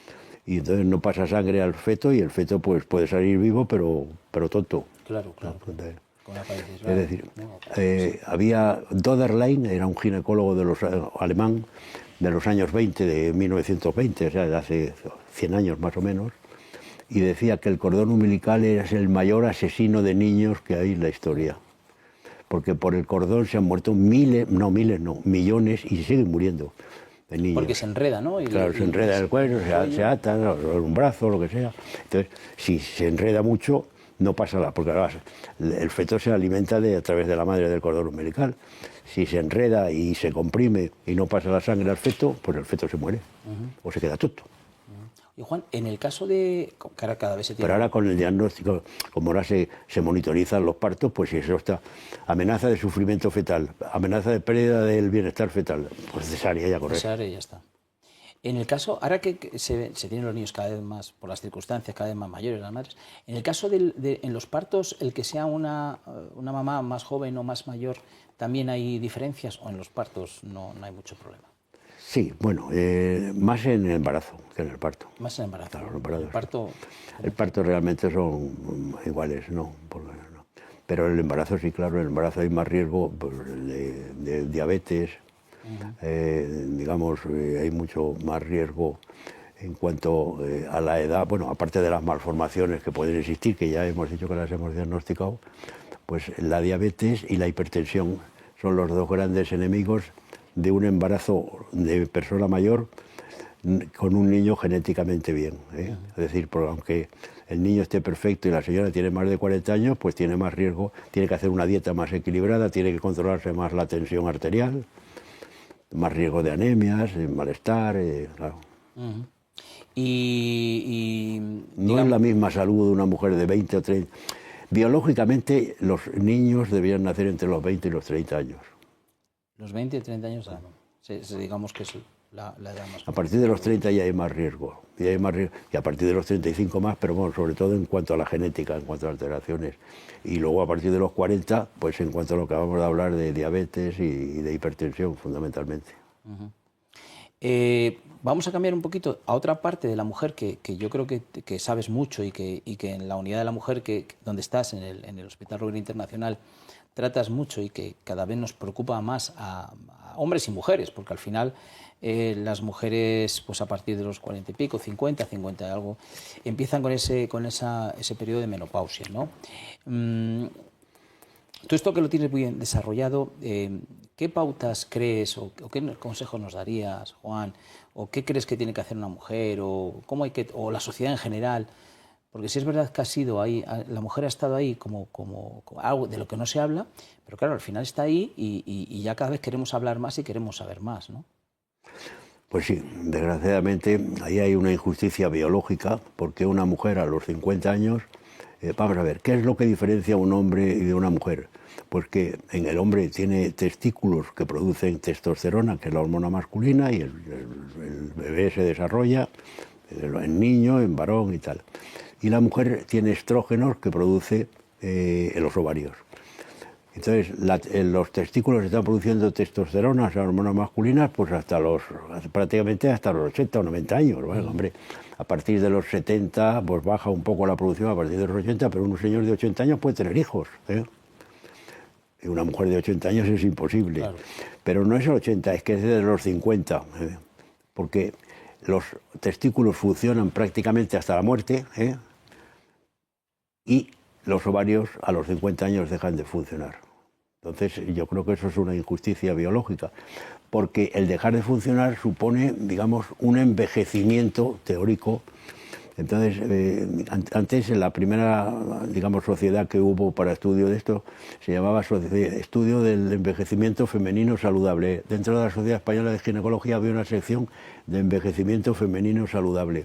y entonces no pasa sangre al feto y el feto pues puede salir vivo pero tonto. Claro, claro. Es decir, había Doderlein, era un ginecólogo alemán de los años 20, de 1920, o sea, de hace 100 años más o menos, y decía que el cordón umbilical es el mayor asesino de niños que hay en la historia. Porque por el cordón se han muerto millones y se siguen muriendo de niños. Porque se enreda, ¿no? Claro, se enreda en el cuello, se ata, en un brazo, lo que sea. Entonces, si se enreda mucho, no pasa nada, porque el feto se alimenta a través de la madre del cordón umbilical. Si se enreda y se comprime y no pasa la sangre al feto, pues el feto se muere o se queda tonto. Y Juan, en el caso de... Cada vez se tiene... Pero ahora con el diagnóstico, como ahora se monitorizan los partos, pues si eso está, amenaza de sufrimiento fetal, amenaza de pérdida del bienestar fetal, pues cesárea ya correcto. Cesárea y ya está. En el caso, ahora que se tienen los niños cada vez más, por las circunstancias, cada vez más mayores las madres, en el caso en los partos, el que sea una mamá más joven o más mayor, ¿también hay diferencias o en los partos no hay mucho problema? Sí, bueno, más en el embarazo que en el parto. Más en el embarazo. Claro, el parto realmente son iguales, no. Pero el embarazo sí, claro, en el embarazo hay más riesgo pues, de diabetes, digamos, hay mucho más riesgo en cuanto a la edad, bueno, aparte de las malformaciones que pueden existir, que ya hemos dicho que las hemos diagnosticado, pues la diabetes y la hipertensión son los dos grandes enemigos de un embarazo de persona mayor con un niño genéticamente bien. Es decir, porque aunque el niño esté perfecto y la señora tiene más de 40 años, pues tiene más riesgo, tiene que hacer una dieta más equilibrada, tiene que controlarse más la tensión arterial, más riesgo de anemias, de malestar, claro. No es la misma salud de una mujer de 20 o 30. Biológicamente, los niños debían nacer entre los 20 y los 30 años. Los 20 y 30 años, digamos que es la edad más... A partir de los 30 ya hay más riesgo. Y a partir de los 35 más, pero bueno, sobre todo en cuanto a la genética, en cuanto a alteraciones. Y luego a partir de los 40, pues en cuanto a lo que vamos a hablar de diabetes y de hipertensión, fundamentalmente. Vamos a cambiar un poquito a otra parte de la mujer que yo creo que sabes mucho y que en la unidad de la mujer donde estás, en el Hospital Rovira Internacional, tratas mucho y que cada vez nos preocupa más a hombres y mujeres, porque al final las mujeres, pues a partir de los 40 y pico, 50 y algo, empiezan con ese periodo de menopausia, ¿no? Tú esto que lo tienes muy bien desarrollado, ¿qué pautas crees o qué consejos nos darías, Juan? ¿O qué crees que tiene que hacer una mujer? ¿O cómo o la sociedad en general Porque si es verdad que ha sido ahí, la mujer ha estado ahí como algo de lo que no se habla, pero claro, al final está ahí y ya cada vez queremos hablar más y queremos saber más, ¿no? Pues sí, desgraciadamente ahí hay una injusticia biológica, porque una mujer a los 50 años, vamos a ver, ¿qué es lo que diferencia a un hombre y de una mujer? Pues que en el hombre tiene testículos que producen testosterona, que es la hormona masculina, y el bebé se desarrolla, en niño, en varón y tal. Y la mujer tiene estrógenos que produce en los ovarios. Entonces, los testículos están produciendo testosterona, esas hormonas masculinas, pues prácticamente hasta los 80 o 90 años. Bueno, hombre, a partir de los 70, pues baja un poco la producción a partir de los 80, pero un señor de 80 años puede tener hijos, ¿eh? Y una mujer de 80 años es imposible. Claro. Pero no es el 80, es que es de los 50, ¿eh? Porque los testículos funcionan prácticamente hasta la muerte, ¿eh? Y los ovarios a los 50 años dejan de funcionar. Entonces yo creo que eso es una injusticia biológica, porque el dejar de funcionar supone, digamos, un envejecimiento teórico. Entonces, antes en la primera, digamos, sociedad que hubo para estudio de esto, se llamaba Estudio del Envejecimiento Femenino Saludable. Dentro de la Sociedad Española de Ginecología había una sección de envejecimiento femenino saludable.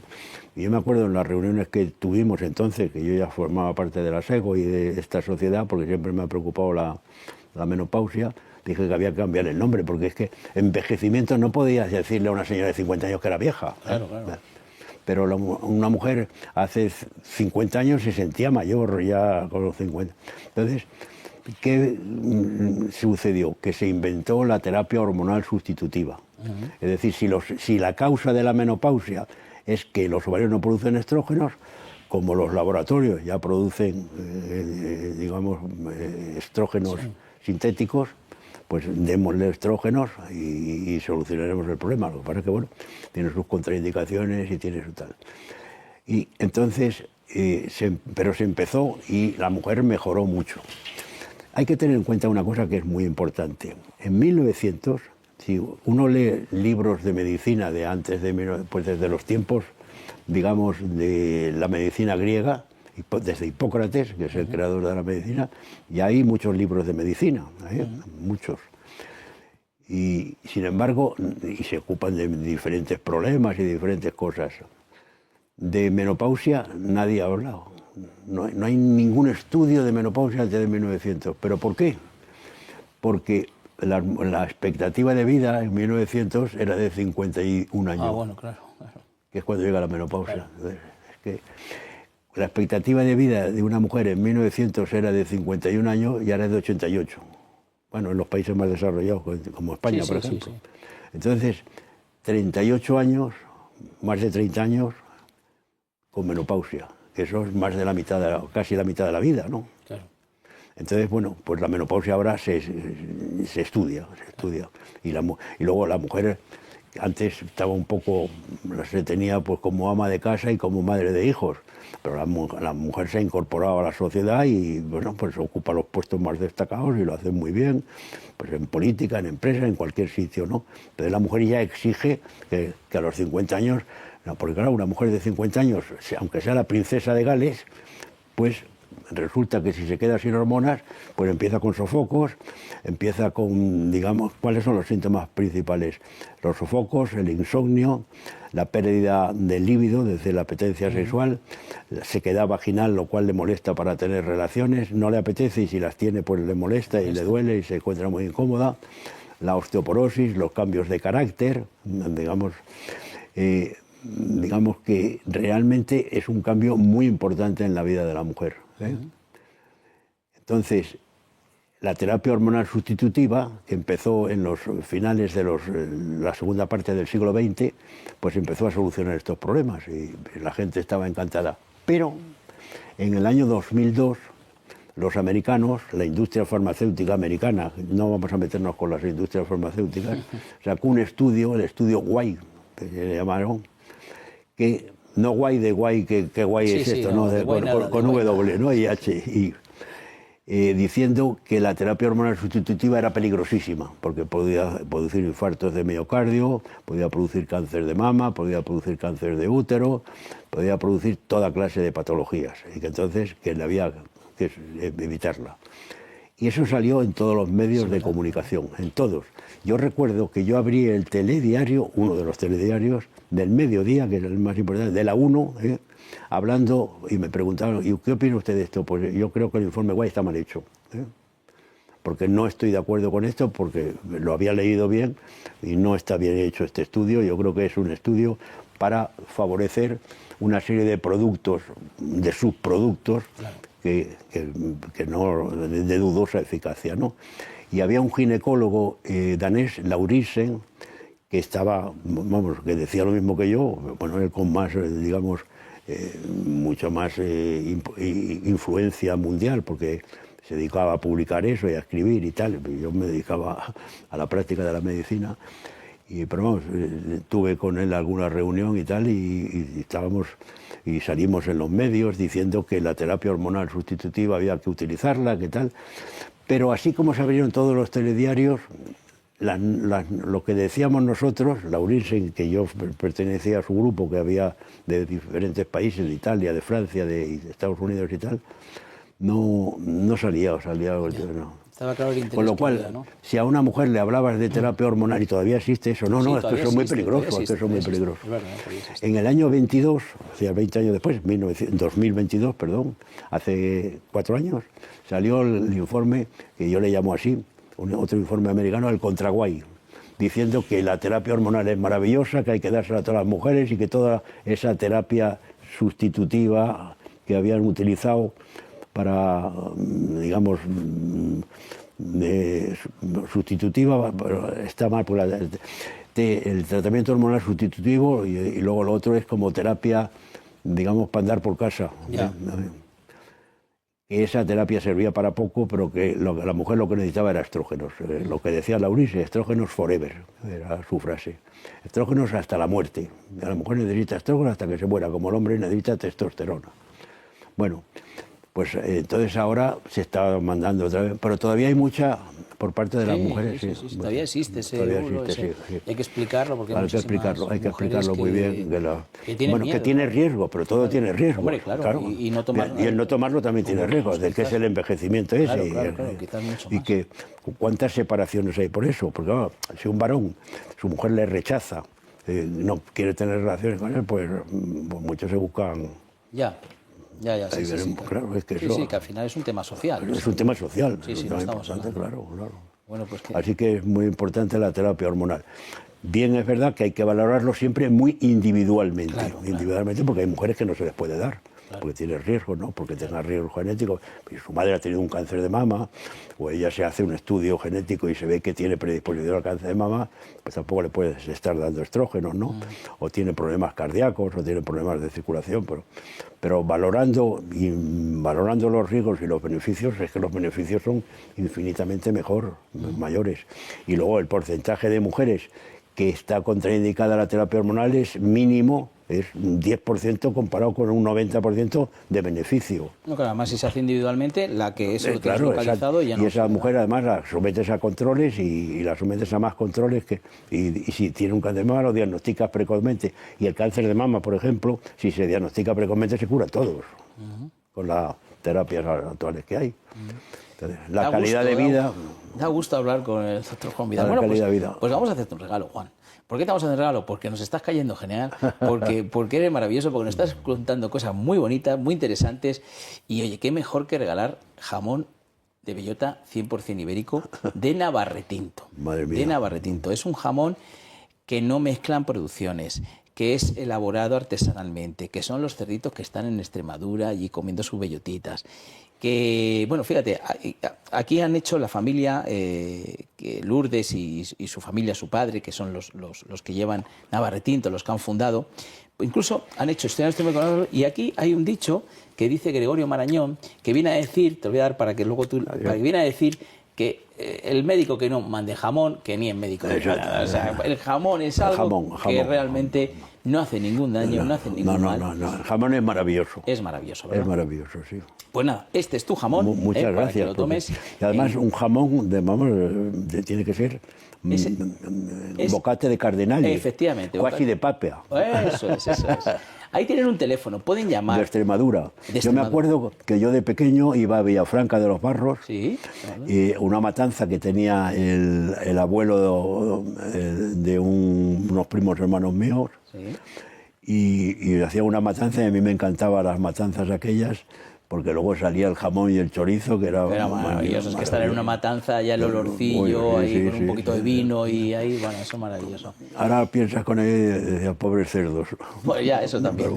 Y yo me acuerdo en las reuniones que tuvimos entonces, que yo ya formaba parte de la SEGO y de esta sociedad, porque siempre me ha preocupado la menopausia, dije que había que cambiar el nombre, porque es que envejecimiento no podías decirle a una señora de 50 años que era vieja. Claro, claro. Pero una mujer hace 50 años se sentía mayor ya con los 50. Entonces, ¿qué sucedió? Que se inventó la terapia hormonal sustitutiva. Es decir, si la causa de la menopausia es que los ovarios no producen estrógenos, como los laboratorios ya producen, digamos, estrógenos sintéticos, pues démosle estrógenos y solucionaremos el problema. Lo que pasa es que, bueno, tiene sus contraindicaciones y tiene su tal. Y entonces, pero se empezó y la mujer mejoró mucho. Hay que tener en cuenta una cosa que es muy importante. En 1900, si uno lee libros de medicina de antes de, pues desde los tiempos, digamos, de la medicina griega, desde Hipócrates, que es el creador de la medicina, y hay muchos libros de medicina, muchos. Y sin embargo, y se ocupan de diferentes problemas y diferentes cosas. De menopausia nadie ha hablado. No hay ningún estudio de menopausia antes de 1900. ¿Pero por qué? Porque la expectativa de vida en 1900 era de 51 años. Ah, bueno, claro. Que es cuando llega la menopausia. Claro. Es que la expectativa de vida de una mujer en 1900 era de 51 años y ahora es de 88. Bueno, en los países más desarrollados, como España, por ejemplo. Sí. Entonces, 38 años, más de 30 años, con menopausia. Eso es más de la mitad, casi la mitad de la vida, ¿no? Claro. Entonces, bueno, pues la menopausia ahora se estudia. Y luego la mujer antes estaba un poco, se tenía pues como ama de casa y como madre de hijos, pero la mujer se ha incorporado a la sociedad y bueno, pues ocupa los puestos más destacados y lo hace muy bien, pues en política, en empresa, en cualquier sitio, ¿no? Pero la mujer ya exige que a los 50 años, no, porque claro, una mujer de 50 años, aunque sea la princesa de Gales, pues resulta que si se queda sin hormonas, pues empieza con sofocos, empieza con, digamos, ¿cuáles son los síntomas principales? Los sofocos, el insomnio, la pérdida del líbido, desde la apetencia sexual, sequedad vaginal, lo cual le molesta para tener relaciones, no le apetece y si las tiene pues le molesta y le duele y se encuentra muy incómoda, la osteoporosis, los cambios de carácter, digamos que realmente es un cambio muy importante en la vida de la mujer. Entonces, la terapia hormonal sustitutiva, que empezó en los finales de la segunda parte del siglo XX, pues empezó a solucionar estos problemas y la gente estaba encantada. Pero en el año 2002, los americanos, la industria farmacéutica americana, no vamos a meternos con las industrias farmacéuticas, sacó un estudio, el estudio Guay, que le llamaron, que no guay de guay, que guay es esto, ¿no? Con W, ¿no? Y H. diciendo que la terapia hormonal sustitutiva era peligrosísima, porque podía producir infartos de miocardio, podía producir cáncer de mama, podía producir cáncer de útero, podía producir toda clase de patologías, y que entonces había que evitarla. Y eso salió en todos los medios de comunicación, en todos. Yo recuerdo que yo abrí el telediario, uno de los telediarios, del mediodía, que era el más importante, de la 1, hablando, y me preguntaron, ¿y qué opina usted de esto? Pues yo creo que el informe Guay está mal hecho, porque no estoy de acuerdo con esto, porque lo había leído bien y no está bien hecho este estudio. Yo creo que es un estudio para favorecer una serie de productos, de subproductos, claro, que no, de dudosa eficacia, ¿no? Y había un ginecólogo danés, Lauritzen, que estaba, vamos, que decía lo mismo que yo, bueno, él con más, digamos, mucho más influencia mundial, porque se dedicaba a publicar eso y a escribir y tal. Yo me dedicaba a la práctica de la medicina, pero vamos, tuve con él alguna reunión y tal, y estábamos y salimos en los medios diciendo que la terapia hormonal sustitutiva había que utilizarla, que tal. Pero así como se abrieron todos los telediarios, lo que decíamos nosotros, Lauritzen, que yo pertenecía a su grupo, que había de diferentes países, de Italia, de Francia, de Estados Unidos y tal, no salía. No. Estaba claro el interés. Con lo cual, ¿no? Si a una mujer le hablabas de terapia hormonal y todavía existe eso, no, es que eso es muy peligroso, En el año 22, o sea, 20 años después, 2022, perdón, hace 4 años, salió el informe, que yo le llamo así, otro informe americano, el contra Guay, diciendo que la terapia hormonal es maravillosa, que hay que dársela a todas las mujeres y que toda esa terapia sustitutiva que habían utilizado para, digamos, sustitutiva, está mal, porque el tratamiento hormonal sustitutivo y luego lo otro es como terapia, digamos, para andar por casa. Yeah. Que esa terapia servía para poco, pero que la mujer lo que necesitaba era estrógenos. Lo que decía Lauritzen, estrógenos forever, era su frase. Estrógenos hasta la muerte. La mujer necesita estrógenos hasta que se muera, como el hombre necesita testosterona. Bueno, pues entonces ahora se está mandando otra vez, pero todavía hay mucha por parte de las mujeres. Sí, todavía existe ese bulo, sí. Hay que explicarlo, porque hay que explicarlo muy bien. Que tiene riesgo, pero todo tiene riesgo. Hombre, claro. Y no tomarlo. Y el no tomarlo también tiene riesgo, del que es el envejecimiento ese. Claro, quizás mucho más. Y que cuántas separaciones hay por eso, porque claro, si un varón, su mujer le rechaza, no quiere tener relaciones con él, pues muchos se buscan. Ya, sí, claro, es que eso, sí, que al final es un tema social. Es un tema social. Sí, no estamos hablando. Claro. Bueno, pues Así que es muy importante la terapia hormonal. Bien, es verdad que hay que valorarlo siempre muy individualmente, porque hay mujeres que no se les puede dar, porque tiene riesgos, ¿no? Porque tenga riesgos genéticos. Si su madre ha tenido un cáncer de mama, o ella se hace un estudio genético y se ve que tiene predisposición al cáncer de mama, pues tampoco le puedes estar dando estrógenos, ¿no? O tiene problemas cardíacos, o tiene problemas de circulación, pero valorando los riesgos y los beneficios, es que los beneficios son infinitamente mayores. Y luego el porcentaje de mujeres que está contraindicada la terapia hormonal es mínimo, es un 10% comparado con un 90% de beneficio. No, claro, además si se hace individualmente, la que eso lo tienes localizado ya no. Y esa mujer además la sometes a controles y la sometes a más controles y si tiene un cáncer de mama lo diagnosticas precozmente. Y el cáncer de mama, por ejemplo, si se diagnostica precozmente se cura todos, con las terapias actuales que hay. Entonces, la calidad de vida... Da gusto hablar con el doctor Juan Vidal. Bueno, pues vamos a hacerte un regalo, Juan. ¿Por qué te vamos a hacer un regalo? Porque nos estás cayendo genial, porque eres maravilloso, porque nos estás contando cosas muy bonitas, muy interesantes. Y oye, qué mejor que regalar jamón de bellota 100% ibérico de Navarretinto. Madre mía. De Navarretinto. Es un jamón que no mezclan producciones, que es elaborado artesanalmente, que son los cerditos que están en Extremadura allí comiendo sus bellotitas. Que, bueno, fíjate, aquí han hecho la familia, que Lourdes y su familia, su padre, que son los que llevan Navarretinto, los que han fundado, incluso han hecho y aquí hay un dicho que dice Gregorio Marañón, que viene a decir, te lo voy a dar para que luego tú, para que viene a decir que el médico que no mande jamón, que ni es médico de nada. O sea, el jamón es algo que realmente No hace ningún daño, no hace ningún mal. No. El jamón es maravilloso. Es maravilloso, ¿verdad? Es maravilloso, sí. Pues nada, este es tu jamón. Muchas para gracias. que lo tomes. Y además un jamón, tiene que ser bocate de cardenal. Efectivamente. Casi de papia. Eso es. Ahí tienen un teléfono, pueden llamar. De Extremadura. De Yo me acuerdo que yo de pequeño iba a Villafranca de los Barros, Sí. y una matanza que tenía el abuelo de unos primos hermanos míos, Sí. y hacía una matanza y a mí me encantaban las matanzas aquellas, porque luego salía el jamón y el chorizo, que era maravilloso. Es que estar en una matanza, ya el olorcillo, Uy, ahí sí, con un sí, poquito de vino y ahí, bueno, eso es maravilloso. Ahora piensas con él, decía, pobres cerdos. Bueno, ya, eso también,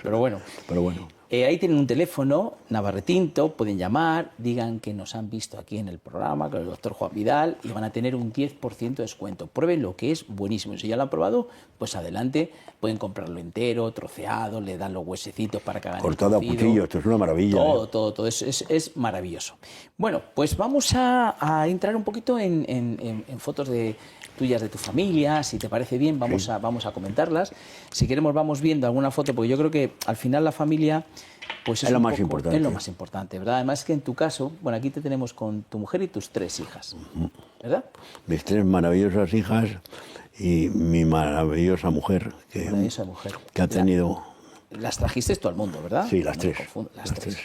pero bueno. Pero bueno. Ahí tienen un teléfono, Navarretinto, pueden llamar, digan que nos han visto aquí en el programa con el doctor Juan Vidal y van a tener un 10% de descuento. Prueben lo que es buenísimo. Si ya lo han probado, pues adelante, pueden comprarlo entero, troceado, le dan los huesecitos para que hagan cortado a cuchillo, esto es una maravilla. Todo, es maravilloso. Bueno, pues vamos a entrar un poquito en fotos tuyas de tu familia, si te parece bien, vamos a comentarlas. Si queremos vamos viendo alguna foto, porque yo creo que al final la familia pues es lo más importante. Es lo más importante, ¿verdad? Además que en tu caso, bueno, aquí te tenemos con tu mujer y tus 3 hijas, ¿verdad? Mis 3 maravillosas hijas y mi maravillosa mujer, que ha tenido... Las trajiste tú al mundo, ¿verdad? Sí, las 3. Las 3.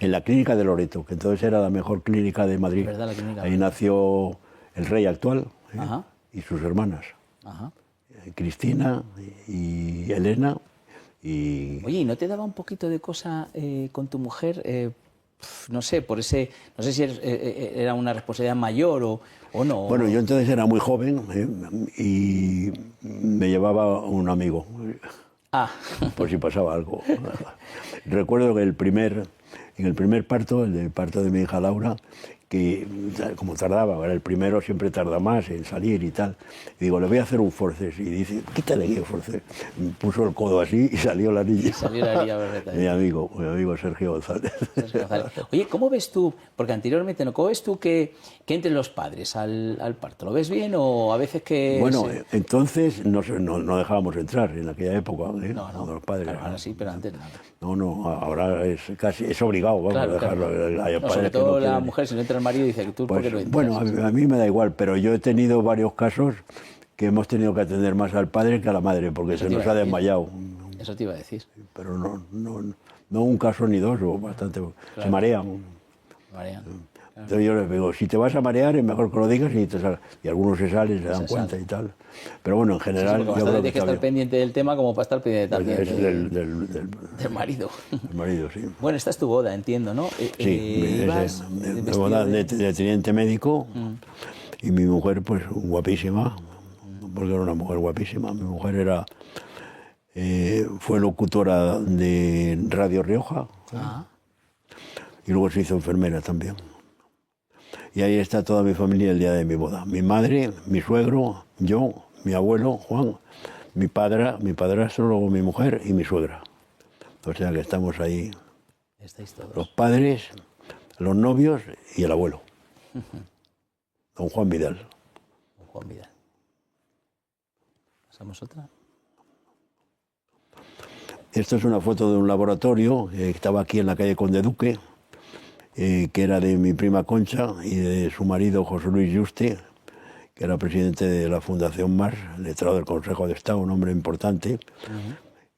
En la clínica de Loreto, que entonces era la mejor clínica de Madrid. ¿Verdad? La clínica. Ahí nació el rey actual, Ajá. Y sus hermanas, Ajá. Cristina y Elena. Oye, ¿y no te daba un poquito de cosa con tu mujer? No sé, no sé si era una responsabilidad mayor o no. Bueno, yo entonces era muy joven y me llevaba un amigo. Por si pasaba algo. Recuerdo que en el primer parto, el parto de mi hija Laura, que como tardaba, el primero siempre tarda más en salir y tal, y digo, le voy a hacer un forceps, y dice, quítale aquí el forceps. Puso el codo así y salió la niña. Y salió la niña perfecta. Mi amigo Sergio González. Oye, ¿cómo ves tú, porque anteriormente, ¿cómo ves tú que entren los padres al parto? ¿Lo ves bien o a veces que...? Bueno, entonces no dejábamos entrar en aquella época, No, los padres. Claro, ahora sí, pero antes nada. No, ahora es obligado, vamos a dejarlo. Claro. Sobre todo la mujer, si no entra el marido, dice que tú, ¿por qué no entras? Bueno, a mí me da igual, pero yo he tenido varios casos que hemos tenido que atender más al padre que a la madre, porque se nos ha desmayado. Eso te iba a decir. Pero no un caso ni dos, o bastante. Claro. Se marean. Claro. Entonces yo les digo, si te vas a marear es mejor que lo digas y te salga. Y algunos se salen, se dan cuenta y tal. Pero bueno, en general... Sí, yo creo que tienes que estar pendiente del tema como para estar pendiente también del marido. Del marido, sí. Bueno, esta es tu boda, entiendo, ¿no? Sí, mi boda de teniente médico y mi mujer pues guapísima, porque era una mujer guapísima. Mi mujer fue locutora de Radio Rioja y luego se hizo enfermera también. Y ahí está toda mi familia el día de mi boda. Mi madre, mi suegro, yo, mi abuelo, Juan, mi padrastro, luego mi mujer y mi suegra. O sea que estamos ahí. ¿Estáis todos? Los padres, los novios y el abuelo. Don Juan Vidal. Don Juan Vidal. ¿Pasamos otra? Esto es una foto de un laboratorio que estaba aquí en la calle Conde Duque, que era de mi prima Concha y de su marido José Luis Yuste, que era presidente de la Fundación Mar, letrado del Consejo de Estado, un hombre importante,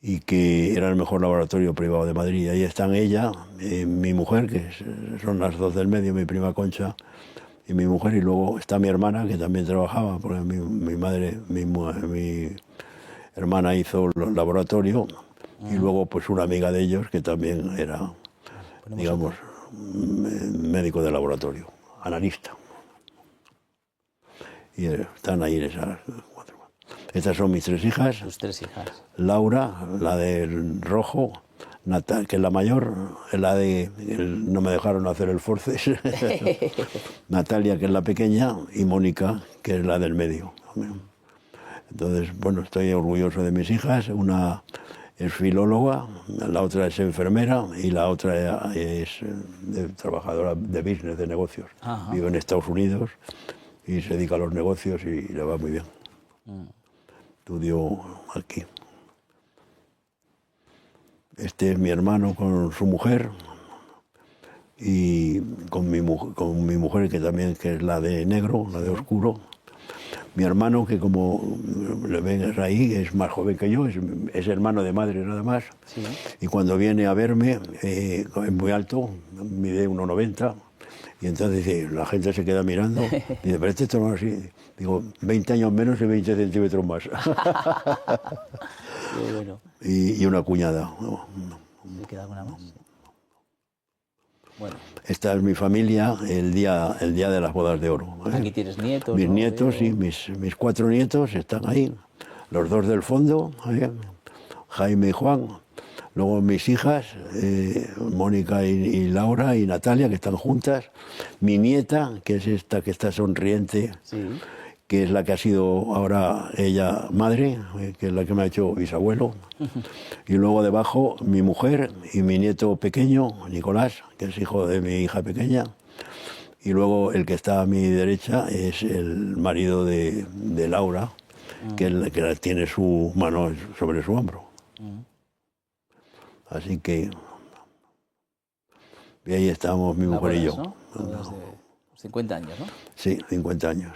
y que era el mejor laboratorio privado de Madrid. Ahí están ella, mi mujer, que son las dos del medio, mi prima Concha y mi mujer, y luego está mi hermana, que también trabajaba, porque mi hermana hizo el laboratorio, y luego pues una amiga de ellos, que también era, digamos, médico de laboratorio, analista. Y están ahí esas 4. Estas son mis 3 hijas. Tus 3 hijas. Laura, la del rojo, Natal, que es la mayor, la de no me dejaron hacer el forceps. Natalia, que es la pequeña, y Mónica, que es la del medio. Entonces, bueno, estoy orgulloso de mis hijas. Una es filóloga, la otra es enfermera y la otra es trabajadora de business, de negocios. Ajá. Vive en Estados Unidos y se dedica a los negocios y le va muy bien. Estudió aquí. Este es mi hermano con su mujer y con mi mujer que también que es la de negro, la de oscuro. Mi hermano, que como le ven ahí, es más joven que yo, es hermano de madre nada más. Sí. Y cuando viene a verme, es muy alto, mide 1,90. Y entonces dice, la gente se queda mirando. Y dice, pero este es así. Digo, 20 años menos y 20 centímetros más. Qué bueno. Y una cuñada. No. ¿Me queda alguna más? Bueno. Esta es mi familia el día de las bodas de oro. Aquí tienes nietos. Mis ¿no? nietos, sí, mis 4 nietos están ahí. Los 2 del fondo, Jaime y Juan. Luego mis hijas, Mónica y Laura y Natalia, que están juntas. Mi nieta, que es esta que está sonriente, Sí. que es la que ha sido ahora ella madre, que es la que me ha hecho bisabuelo. Y luego debajo mi mujer y mi nieto pequeño, Nicolás, que es hijo de mi hija pequeña. Y luego el que está a mi derecha es el marido de Laura, que tiene su mano sobre su hombro. Así que... Y ahí estamos mi mujer y yo. ¿No? De 50 años, ¿no? Sí, 50 años.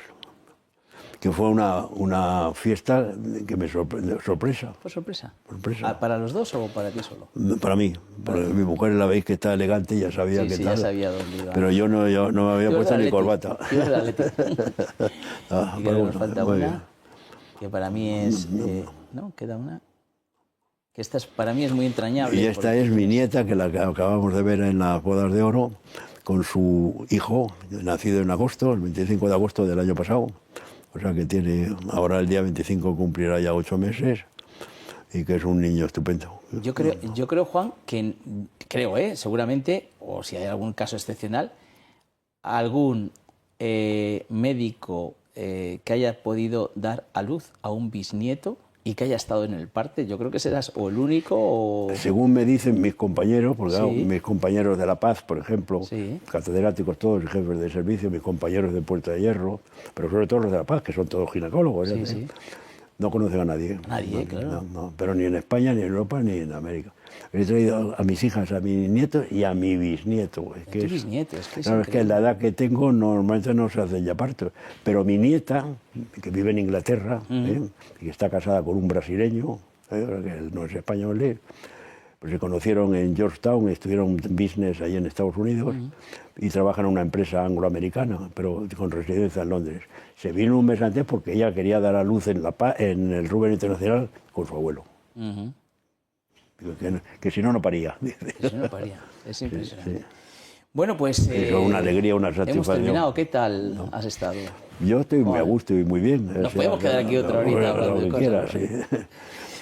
Que fue una fiesta que me sorpresa. ¿Fue sorpresa? Sorpresa. ¿Para los dos o para ti solo? Para mí. Porque mi mujer la veis que está elegante y ya sabía que sí, tal. ya sabía dónde iba. Pero yo no me había puesto ni corbata. Yo era Atleti. Y creo que nos falta una, que para mí es... ¿no? Queda una. Que esta para mí es muy entrañable. Y esta es mi nieta, que la acabamos de ver en las bodas de oro, con su hijo, nacido en agosto, el 25 de agosto del año pasado. O sea que tiene, ahora el día 25 cumplirá ya 8 meses y que es un niño estupendo. Yo creo, Juan, que seguramente, o si hay algún caso excepcional, algún médico que haya podido dar a luz a un bisnieto y que haya estado en el parte, yo creo que serás o el único o... Según me dicen mis compañeros, porque Sí. claro, mis compañeros de La Paz, por ejemplo, Sí. catedráticos todos, jefes de servicio, mis compañeros de Puerta de Hierro, pero sobre todo los de La Paz, que son todos ginecólogos, Sí, sí. no conocen a nadie. Nadie, claro. No, pero ni en España, ni en Europa, ni en América. He traído a mis hijas, a mis nietos y a mi bisnieto. Es que Tu bisnieto, es que es claro, es que en la edad que tengo normalmente no se hacen ya partos. Pero mi nieta, que vive en Inglaterra, y que está casada con un brasileño, que él no es español, pues se conocieron en Georgetown, estuvieron business ahí en Estados Unidos y trabajan en una empresa angloamericana, pero con residencia en Londres. Se vino un mes antes porque ella quería dar a luz en el Rubén Internacional con su abuelo. Que si no, no paría. Que si no paría. Es impresionante. Sí. Bueno, pues... Es una alegría, una satisfacción. Hemos terminado. ¿Qué tal has estado? Yo estoy muy a gusto y muy bien. Nos podemos quedar aquí otra horita hablando de cosas. Sí.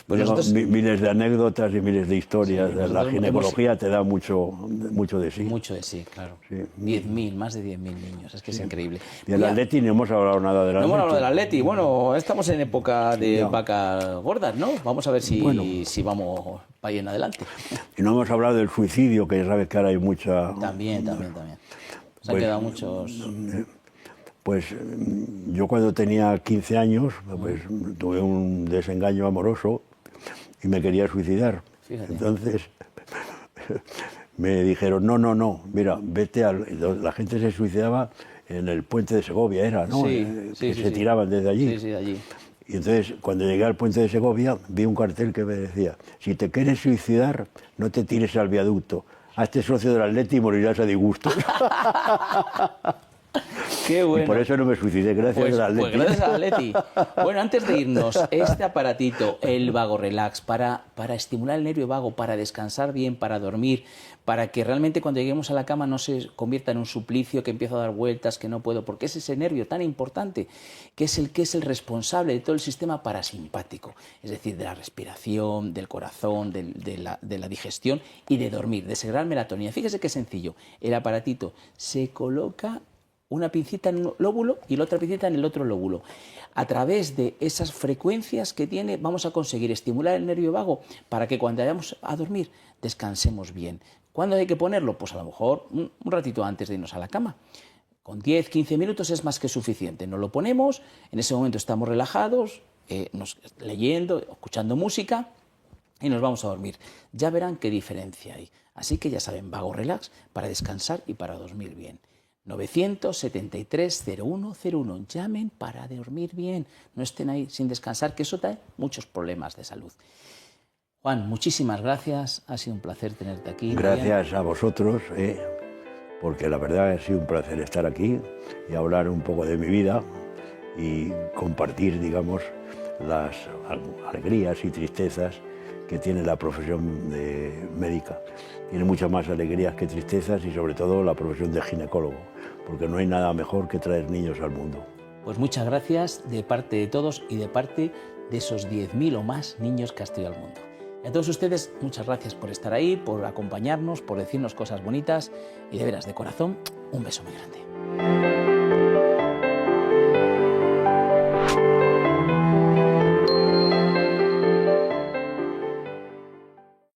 Pues nosotros... Miles de anécdotas y miles de historias. Sí, la ginecología te da mucho de sí. Mucho de sí, claro. Sí. 10.000, más de 10.000 niños. Es que es increíble. Y el Atleti no hemos hablado nada del Atleti. No hemos hablado del Atleti. Bueno, estamos en época de vacas gordas, ¿no? Vamos a ver si vamos para ahí en adelante. Y no hemos hablado del suicidio, que ya sabes que ahora hay mucha... También. Se han quedado muchos... Pues yo cuando tenía 15 años, pues tuve un desengaño amoroso y me quería suicidar. Fíjate. Entonces me dijeron, no, mira, vete la gente se suicidaba en el puente de Segovia, ¿no? Sí, se tiraban desde allí. Sí, de allí. Y entonces, cuando llegué al puente de Segovia, vi un cartel que me decía, si te quieres suicidar, no te tires al viaducto. Hazte socio del Atleti y morirás a disgusto. Qué bueno. Y por eso no me suicidé, gracias al Atleti. Pues gracias al Atleti. Bueno, antes de irnos, este aparatito, el Vago Relax, para estimular el nervio vago, para descansar bien, para dormir, para que realmente cuando lleguemos a la cama no se convierta en un suplicio, que empiezo a dar vueltas, que no puedo, porque es ese nervio tan importante que es el responsable de todo el sistema parasimpático, es decir, de la respiración, del corazón, de la digestión y de dormir, de segregar melatonina. Fíjese qué sencillo, el aparatito se coloca una pincita en un lóbulo y la otra pincita en el otro lóbulo. A través de esas frecuencias que tiene vamos a conseguir estimular el nervio vago para que cuando vayamos a dormir descansemos bien. ¿Cuándo hay que ponerlo? Pues a lo mejor un ratito antes de irnos a la cama. Con 10-15 minutos es más que suficiente. Nos lo ponemos, en ese momento estamos relajados, leyendo, escuchando música y nos vamos a dormir. Ya verán qué diferencia hay. Así que ya saben, Vago Relax para descansar y para dormir bien. 973-0101. Llamen para dormir bien. No estén ahí sin descansar, que eso trae muchos problemas de salud. Juan, muchísimas gracias. Ha sido un placer tenerte aquí. Gracias a vosotros, porque la verdad ha sido un placer estar aquí y hablar un poco de mi vida y compartir, digamos, las alegrías y tristezas que tiene la profesión médica. Tiene muchas más alegrías que tristezas y sobre todo la profesión de ginecólogo, porque no hay nada mejor que traer niños al mundo. Pues muchas gracias de parte de todos y de parte de esos 10.000 o más niños que has traído al mundo. Y a todos ustedes, muchas gracias por estar ahí, por acompañarnos, por decirnos cosas bonitas y de veras, de corazón, un beso muy grande.